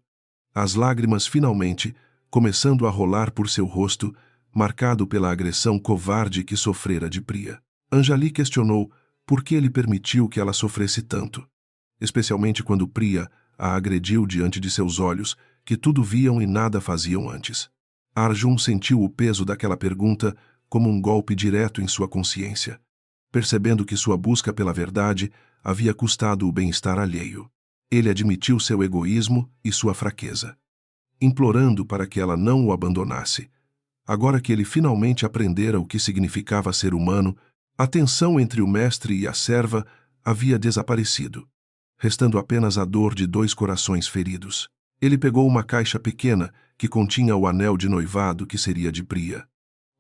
as lágrimas finalmente começando a rolar por seu rosto, marcado pela agressão covarde que sofrera de Priya. Anjali questionou por que ele permitiu que ela sofresse tanto, especialmente quando Priya a agrediu diante de seus olhos, que tudo viam e nada faziam antes. Arjun sentiu o peso daquela pergunta como um golpe direto em sua consciência, percebendo que sua busca pela verdade havia custado o bem-estar alheio. Ele admitiu seu egoísmo e sua fraqueza, implorando para que ela não o abandonasse. Agora que ele finalmente aprendera o que significava ser humano, a tensão entre o mestre e a serva havia desaparecido, restando apenas a dor de dois corações feridos. Ele pegou uma caixa pequena que continha o anel de noivado que seria de Priya,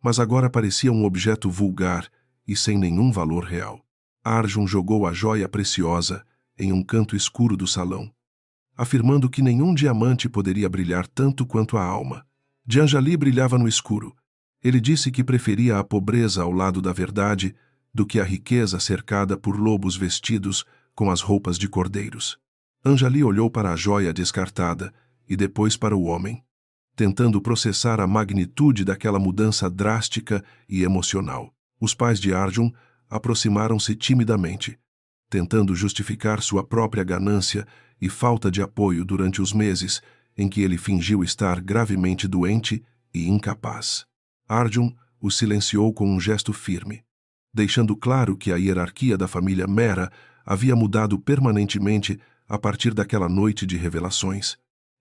mas agora parecia um objeto vulgar e sem nenhum valor real. Arjun jogou a joia preciosa em um canto escuro do salão, afirmando que nenhum diamante poderia brilhar tanto quanto a alma de Anjali brilhava no escuro. Ele disse que preferia a pobreza ao lado da verdade do que a riqueza cercada por lobos vestidos com as roupas de cordeiros. Anjali olhou para a joia descartada e depois para o homem, tentando processar a magnitude daquela mudança drástica e emocional. Os pais de Arjun aproximaram-se timidamente, tentando justificar sua própria ganância e falta de apoio durante os meses em que ele fingiu estar gravemente doente e incapaz. Arjun o silenciou com um gesto firme, deixando claro que a hierarquia da família Mehra havia mudado permanentemente a partir daquela noite de revelações.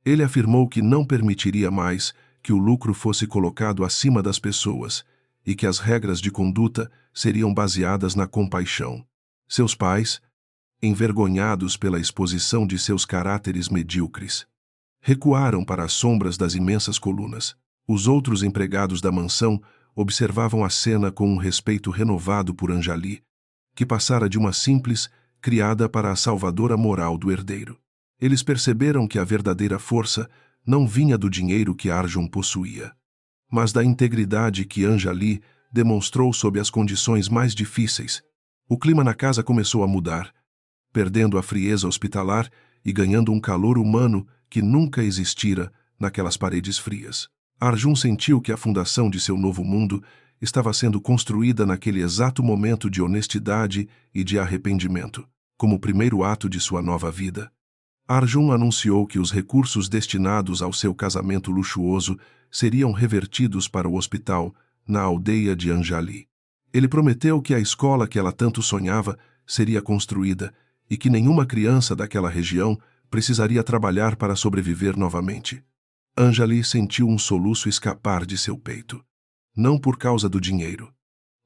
Ele afirmou que não permitiria mais que o lucro fosse colocado acima das pessoas e que as regras de conduta seriam baseadas na compaixão. Seus pais, envergonhados pela exposição de seus caráteres medíocres, recuaram para as sombras das imensas colunas. Os outros empregados da mansão observavam a cena com um respeito renovado por Anjali, que passara de uma simples criada para a salvadora moral do herdeiro. Eles perceberam que a verdadeira força não vinha do dinheiro que Arjun possuía, mas da integridade que Anjali demonstrou sob as condições mais difíceis. O clima na casa começou a mudar, perdendo a frieza hospitalar e ganhando um calor humano que nunca existira naquelas paredes frias. Arjun sentiu que a fundação de seu novo mundo estava sendo construída naquele exato momento de honestidade e de arrependimento. Como primeiro ato de sua nova vida, Arjun anunciou que os recursos destinados ao seu casamento luxuoso seriam revertidos para o hospital na aldeia de Anjali. Ele prometeu que a escola que ela tanto sonhava seria construída e que nenhuma criança daquela região precisaria trabalhar para sobreviver novamente. Anjali sentiu um soluço escapar de seu peito, não por causa do dinheiro,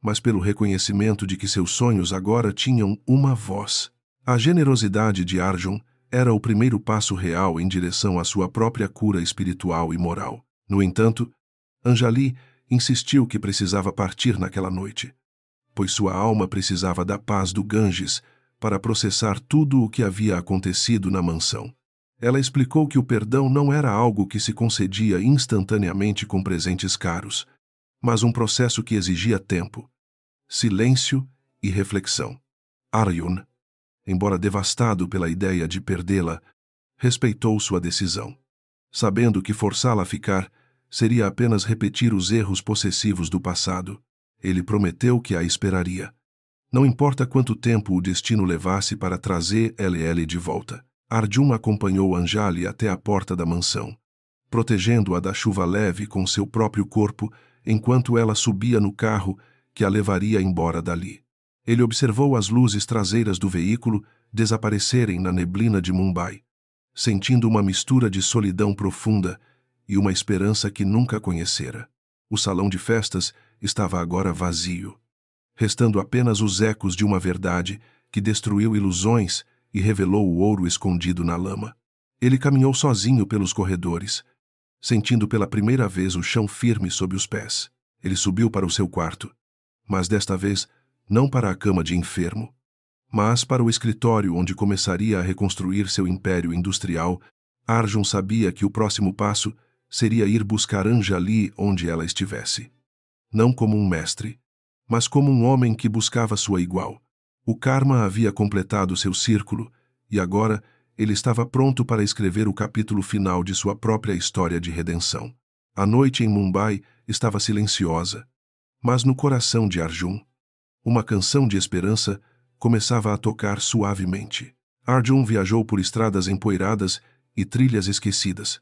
mas pelo reconhecimento de que seus sonhos agora tinham uma voz. A generosidade de Arjun era o primeiro passo real em direção à sua própria cura espiritual e moral. No entanto, Anjali insistiu que precisava partir naquela noite, pois sua alma precisava da paz do Ganges para processar tudo o que havia acontecido na mansão. Ela explicou que o perdão não era algo que se concedia instantaneamente com presentes caros, mas um processo que exigia tempo, silêncio e reflexão. Arjun, embora devastado pela ideia de perdê-la, respeitou sua decisão, sabendo que forçá-la a ficar seria apenas repetir os erros possessivos do passado. Ele prometeu que a esperaria. Não importa quanto tempo o destino levasse para trazer LL de volta. Arjun acompanhou Anjali até a porta da mansão, protegendo-a da chuva leve com seu próprio corpo enquanto ela subia no carro que a levaria embora dali. Ele observou as luzes traseiras do veículo desaparecerem na neblina de Mumbai, sentindo uma mistura de solidão profunda e uma esperança que nunca conhecera. O salão de festas estava agora vazio, restando apenas os ecos de uma verdade que destruiu ilusões e revelou o ouro escondido na lama. Ele caminhou sozinho pelos corredores, sentindo pela primeira vez o chão firme sob os pés. Ele subiu para o seu quarto, mas desta vez não para a cama de enfermo, mas para o escritório onde começaria a reconstruir seu império industrial. Arjun sabia que o próximo passo seria ir buscar Anjali onde ela estivesse. Não como um mestre, mas como um homem que buscava sua igual. O karma havia completado seu círculo e agora ele estava pronto para escrever o capítulo final de sua própria história de redenção. A noite em Mumbai estava silenciosa, mas no coração de Arjun, uma canção de esperança começava a tocar suavemente. Arjun viajou por estradas empoeiradas e trilhas esquecidas,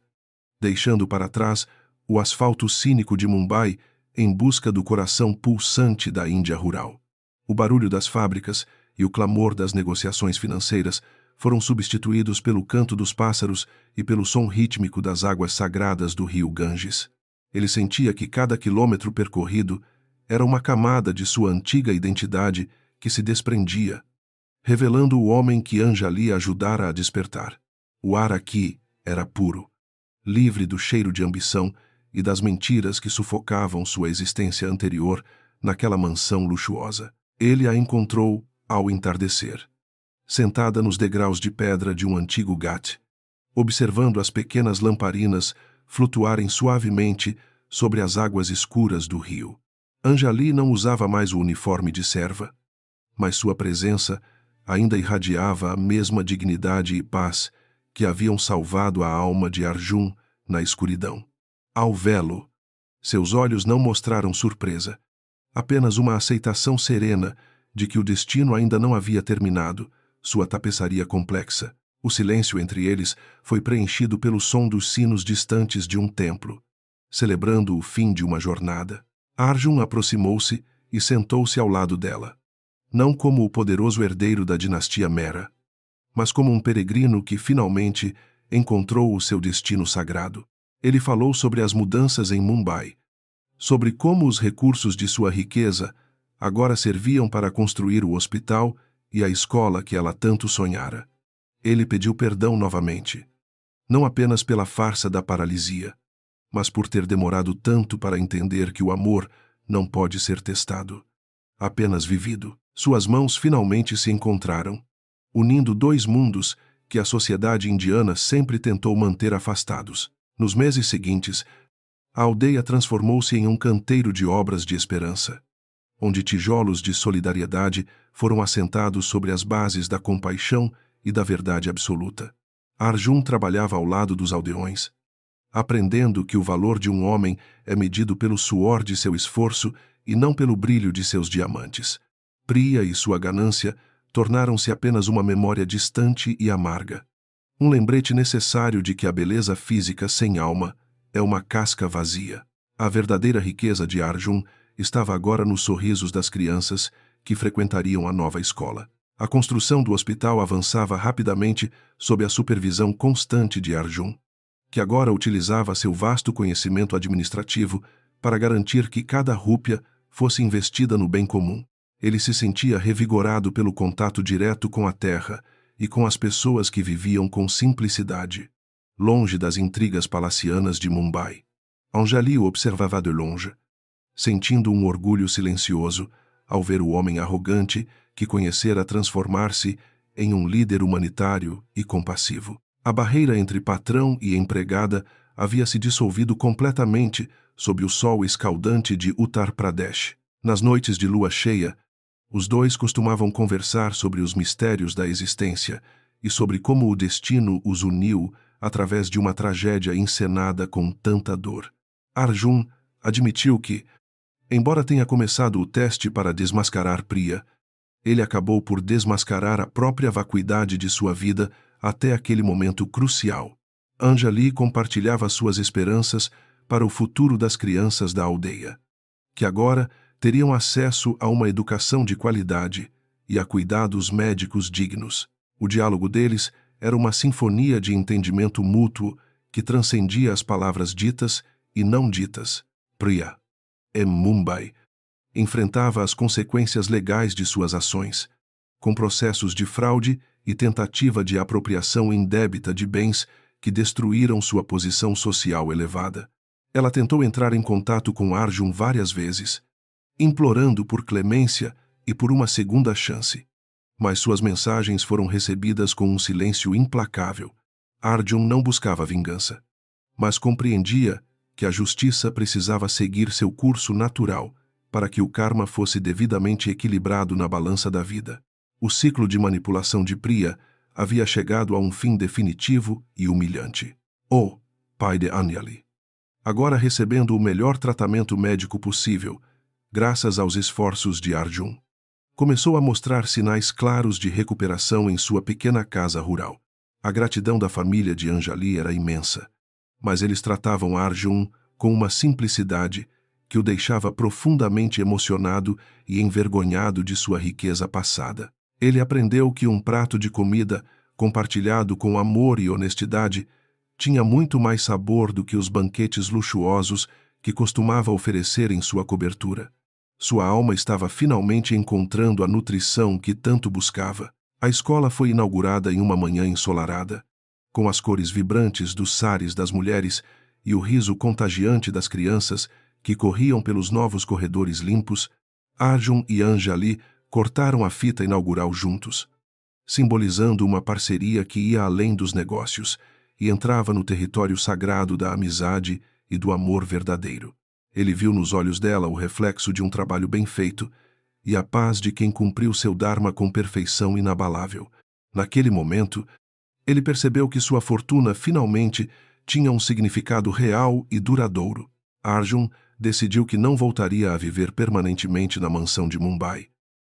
deixando para trás o asfalto cínico de Mumbai em busca do coração pulsante da Índia rural. O barulho das fábricas e o clamor das negociações financeiras foram substituídos pelo canto dos pássaros e pelo som rítmico das águas sagradas do rio Ganges. Ele sentia que cada quilômetro percorrido era uma camada de sua antiga identidade que se desprendia, revelando o homem que Anjali ajudara a despertar. O ar aqui era puro, livre do cheiro de ambição e das mentiras que sufocavam sua existência anterior naquela mansão luxuosa. Ele a encontrou ao entardecer, sentada nos degraus de pedra de um antigo ghat, observando as pequenas lamparinas flutuarem suavemente sobre as águas escuras do rio. Anjali não usava mais o uniforme de serva, mas sua presença ainda irradiava a mesma dignidade e paz que haviam salvado a alma de Arjun na escuridão. Ao vê-lo, seus olhos não mostraram surpresa, apenas uma aceitação serena de que o destino ainda não havia terminado sua tapeçaria complexa. O silêncio entre eles foi preenchido pelo som dos sinos distantes de um templo, celebrando o fim de uma jornada. Arjun aproximou-se e sentou-se ao lado dela, não como o poderoso herdeiro da dinastia Mehra, mas como um peregrino que finalmente encontrou o seu destino sagrado. Ele falou sobre as mudanças em Mumbai, sobre como os recursos de sua riqueza agora serviam para construir o hospital e a escola que ela tanto sonhara. Ele pediu perdão novamente, não apenas pela farsa da paralisia, mas por ter demorado tanto para entender que o amor não pode ser testado, apenas vivido. Suas mãos finalmente se encontraram, unindo dois mundos que a sociedade indiana sempre tentou manter afastados. Nos meses seguintes, a aldeia transformou-se em um canteiro de obras de esperança, onde tijolos de solidariedade foram assentados sobre as bases da compaixão e da verdade absoluta. Arjun trabalhava ao lado dos aldeões, aprendendo que o valor de um homem é medido pelo suor de seu esforço e não pelo brilho de seus diamantes. Priya e sua ganância tornaram-se apenas uma memória distante e amarga, um lembrete necessário de que a beleza física sem alma é uma casca vazia. A verdadeira riqueza de Arjun estava agora nos sorrisos das crianças que frequentariam a nova escola. A construção do hospital avançava rapidamente sob a supervisão constante de Arjun, que agora utilizava seu vasto conhecimento administrativo para garantir que cada rúpia fosse investida no bem comum. Ele se sentia revigorado pelo contato direto com a terra e com as pessoas que viviam com simplicidade, longe das intrigas palacianas de Mumbai. Anjali o observava de longe, sentindo um orgulho silencioso ao ver o homem arrogante que conhecera transformar-se em um líder humanitário e compassivo. A barreira entre patrão e empregada havia se dissolvido completamente sob o sol escaldante de Uttar Pradesh. Nas noites de lua cheia, os dois costumavam conversar sobre os mistérios da existência e sobre como o destino os uniu através de uma tragédia encenada com tanta dor. Arjun admitiu que, embora tenha começado o teste para desmascarar Priya, ele acabou por desmascarar a própria vacuidade de sua vida até aquele momento crucial. Anjali compartilhava suas esperanças para o futuro das crianças da aldeia, que agora teriam acesso a uma educação de qualidade e a cuidados médicos dignos. O diálogo deles era uma sinfonia de entendimento mútuo que transcendia as palavras ditas e não ditas. Priya, em Mumbai, enfrentava as consequências legais de suas ações, com processos de fraude e tentativa de apropriação indébita de bens que destruíram sua posição social elevada. Ela tentou entrar em contato com Arjun várias vezes, implorando por clemência e por uma segunda chance. Mas suas mensagens foram recebidas com um silêncio implacável. Arjun não buscava vingança, mas compreendia que a justiça precisava seguir seu curso natural para que o karma fosse devidamente equilibrado na balança da vida. O ciclo de manipulação de Priya havia chegado a um fim definitivo e humilhante. O pai de Anjali, agora recebendo o melhor tratamento médico possível, graças aos esforços de Arjun, começou a mostrar sinais claros de recuperação em sua pequena casa rural. A gratidão da família de Anjali era imensa, mas eles tratavam Arjun com uma simplicidade que o deixava profundamente emocionado e envergonhado de sua riqueza passada. Ele aprendeu que um prato de comida, compartilhado com amor e honestidade, tinha muito mais sabor do que os banquetes luxuosos que costumava oferecer em sua cobertura. Sua alma estava finalmente encontrando a nutrição que tanto buscava. A escola foi inaugurada em uma manhã ensolarada, com as cores vibrantes dos saris das mulheres e o riso contagiante das crianças que corriam pelos novos corredores limpos. Arjun e Anjali cortaram a fita inaugural juntos, simbolizando uma parceria que ia além dos negócios e entrava no território sagrado da amizade e do amor verdadeiro. Ele viu nos olhos dela o reflexo de um trabalho bem feito e a paz de quem cumpriu seu dharma com perfeição inabalável. Naquele momento, ele percebeu que sua fortuna finalmente tinha um significado real e duradouro. Arjun decidiu que não voltaria a viver permanentemente na mansão de Mumbai,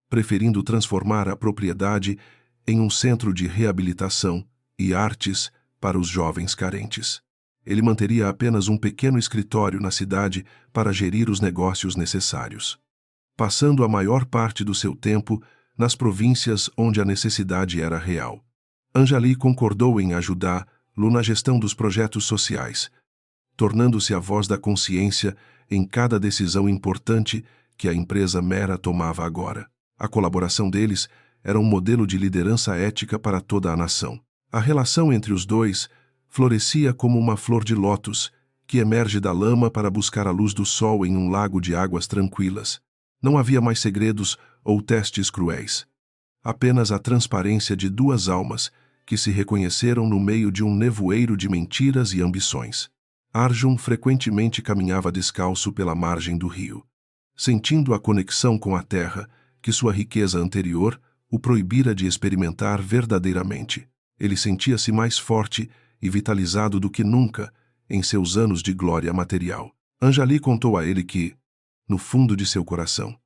preferindo transformar a propriedade em um centro de reabilitação e artes para os jovens carentes. Ele manteria apenas um pequeno escritório na cidade para gerir os negócios necessários, passando a maior parte do seu tempo nas províncias onde a necessidade era real. Anjali concordou em ajudá-lo na gestão dos projetos sociais, tornando-se a voz da consciência em cada decisão importante que a empresa Mera tomava agora. A colaboração deles era um modelo de liderança ética para toda a nação. A relação entre os dois florescia como uma flor de lótus que emerge da lama para buscar a luz do sol em um lago de águas tranquilas. Não havia mais segredos ou testes cruéis. Apenas a transparência de duas almas que se reconheceram no meio de um nevoeiro de mentiras e ambições. Arjun frequentemente caminhava descalço pela margem do rio, sentindo a conexão com a terra que sua riqueza anterior o proibira de experimentar verdadeiramente. Ele sentia-se mais forte e vitalizado do que nunca em seus anos de glória material. Anjali contou a ele que, no fundo de seu coração,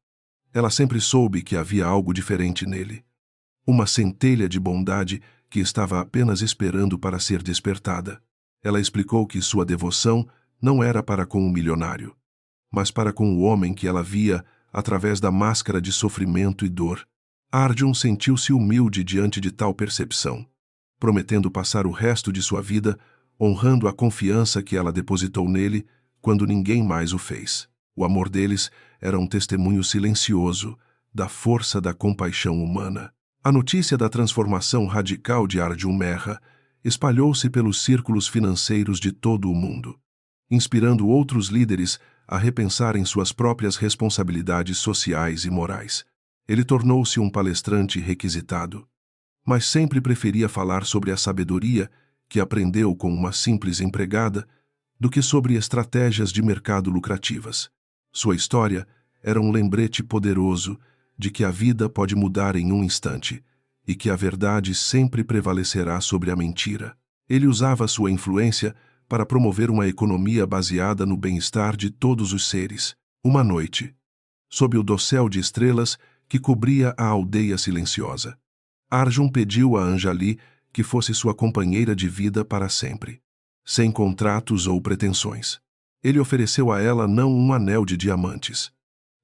ela sempre soube que havia algo diferente nele. Uma centelha de bondade que estava apenas esperando para ser despertada. Ela explicou que sua devoção não era para com o milionário, mas para com o homem que ela via através da máscara de sofrimento e dor. Arjun sentiu-se humilde diante de tal percepção, prometendo passar o resto de sua vida honrando a confiança que ela depositou nele quando ninguém mais o fez. O amor deles era um testemunho silencioso da força da compaixão humana. A notícia da transformação radical de Arjun Mehra espalhou-se pelos círculos financeiros de todo o mundo, inspirando outros líderes a repensarem suas próprias responsabilidades sociais e morais. Ele tornou-se um palestrante requisitado, mas sempre preferia falar sobre a sabedoria que aprendeu com uma simples empregada do que sobre estratégias de mercado lucrativas. Sua história era um lembrete poderoso de que a vida pode mudar em um instante e que a verdade sempre prevalecerá sobre a mentira. Ele usava sua influência para promover uma economia baseada no bem-estar de todos os seres. Uma noite, sob o dossel de estrelas que cobria a aldeia silenciosa, Arjun pediu a Anjali que fosse sua companheira de vida para sempre, sem contratos ou pretensões. Ele ofereceu a ela não um anel de diamantes,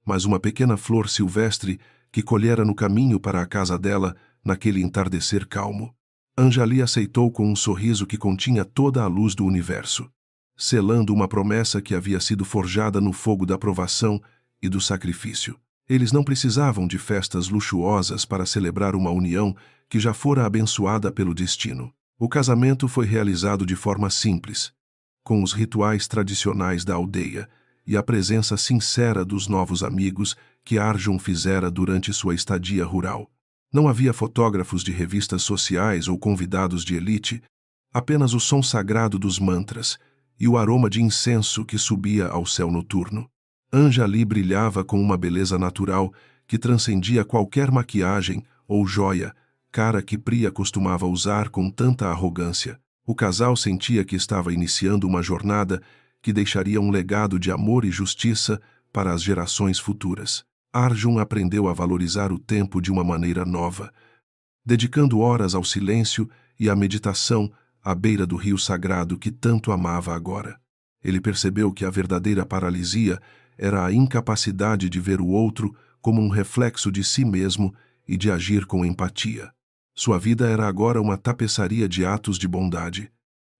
mas uma pequena flor silvestre que colhera no caminho para a casa dela naquele entardecer calmo. Anjali aceitou com um sorriso que continha toda a luz do universo, selando uma promessa que havia sido forjada no fogo da provação e do sacrifício. Eles não precisavam de festas luxuosas para celebrar uma união que já fora abençoada pelo destino. O casamento foi realizado de forma simples, com os rituais tradicionais da aldeia e a presença sincera dos novos amigos que Arjun fizera durante sua estadia rural. Não havia fotógrafos de revistas sociais ou convidados de elite, apenas o som sagrado dos mantras e o aroma de incenso que subia ao céu noturno. Anjali brilhava com uma beleza natural que transcendia qualquer maquiagem ou joia, cara que Priya costumava usar com tanta arrogância. O casal sentia que estava iniciando uma jornada que deixaria um legado de amor e justiça para as gerações futuras. Arjun aprendeu a valorizar o tempo de uma maneira nova, dedicando horas ao silêncio e à meditação à beira do rio sagrado que tanto amava agora. Ele percebeu que a verdadeira paralisia era a incapacidade de ver o outro como um reflexo de si mesmo e de agir com empatia. Sua vida era agora uma tapeçaria de atos de bondade,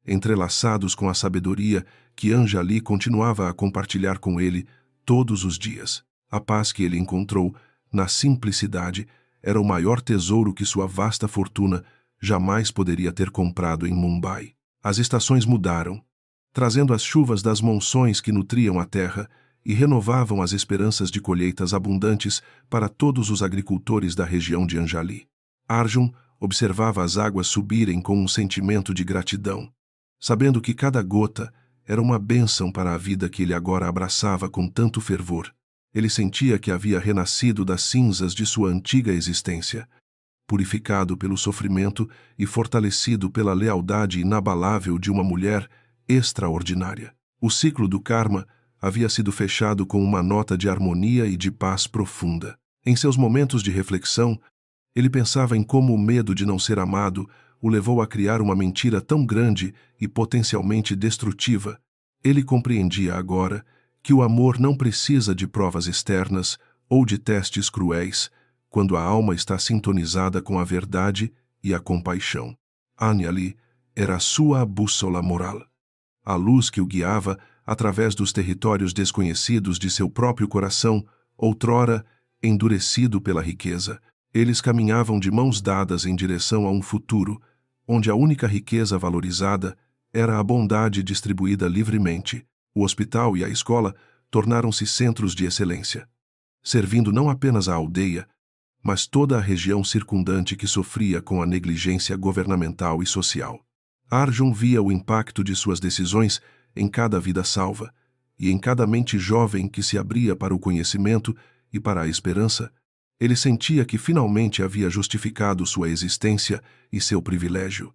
entrelaçados com a sabedoria que Anjali continuava a compartilhar com ele todos os dias. A paz que ele encontrou na simplicidade era o maior tesouro que sua vasta fortuna jamais poderia ter comprado em Mumbai. As estações mudaram, trazendo as chuvas das monções que nutriam a terra e renovavam as esperanças de colheitas abundantes para todos os agricultores da região de Anjali. Arjun observava as águas subirem com um sentimento de gratidão, sabendo que cada gota era uma bênção para a vida que ele agora abraçava com tanto fervor. Ele sentia que havia renascido das cinzas de sua antiga existência, purificado pelo sofrimento e fortalecido pela lealdade inabalável de uma mulher extraordinária. O ciclo do karma havia sido fechado com uma nota de harmonia e de paz profunda. Em seus momentos de reflexão, ele pensava em como o medo de não ser amado o levou a criar uma mentira tão grande e potencialmente destrutiva. Ele compreendia agora que o amor não precisa de provas externas ou de testes cruéis quando a alma está sintonizada com a verdade e a compaixão. Anjali era a sua bússola moral, a luz que o guiava através dos territórios desconhecidos de seu próprio coração, outrora endurecido pela riqueza. Eles caminhavam de mãos dadas em direção a um futuro, onde a única riqueza valorizada era a bondade distribuída livremente. O hospital e a escola tornaram-se centros de excelência, servindo não apenas a aldeia, mas toda a região circundante que sofria com a negligência governamental e social. Arjun via o impacto de suas decisões em cada vida salva e em cada mente jovem que se abria para o conhecimento e para a esperança. Ele sentia que finalmente havia justificado sua existência e seu privilégio,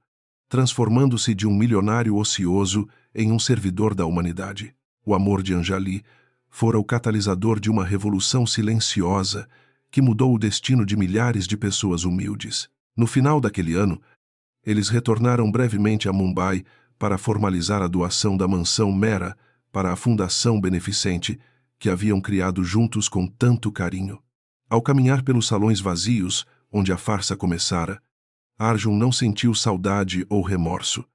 transformando-se de um milionário ocioso em um servidor da humanidade. O amor de Anjali fora o catalisador de uma revolução silenciosa que mudou o destino de milhares de pessoas humildes. No final daquele ano, eles retornaram brevemente a Mumbai para formalizar a doação da mansão Mera para a fundação beneficente que haviam criado juntos com tanto carinho. Ao caminhar pelos salões vazios, onde a farsa começara, Arjun não sentiu saudade ou remorso,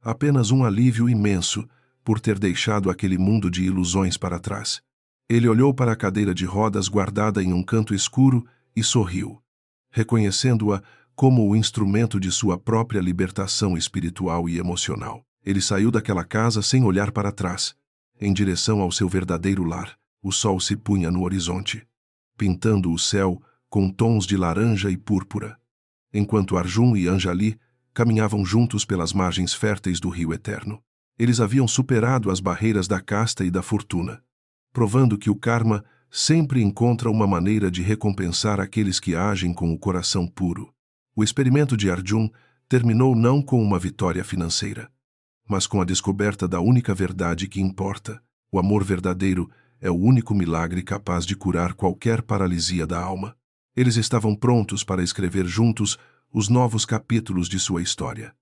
apenas um alívio imenso por ter deixado aquele mundo de ilusões para trás. Ele olhou para a cadeira de rodas guardada em um canto escuro e sorriu, reconhecendo-a como o instrumento de sua própria libertação espiritual e emocional. Ele saiu daquela casa sem olhar para trás, em direção ao seu verdadeiro lar. O sol se punha no horizonte, pintando o céu com tons de laranja e púrpura, enquanto Arjun e Anjali caminhavam juntos pelas margens férteis do rio eterno. Eles haviam superado as barreiras da casta e da fortuna, provando que o karma sempre encontra uma maneira de recompensar aqueles que agem com o coração puro. O experimento de Arjun terminou não com uma vitória financeira, mas com a descoberta da única verdade que importa. O amor verdadeiro é o único milagre capaz de curar qualquer paralisia da alma. Eles estavam prontos para escrever juntos os novos capítulos de sua história.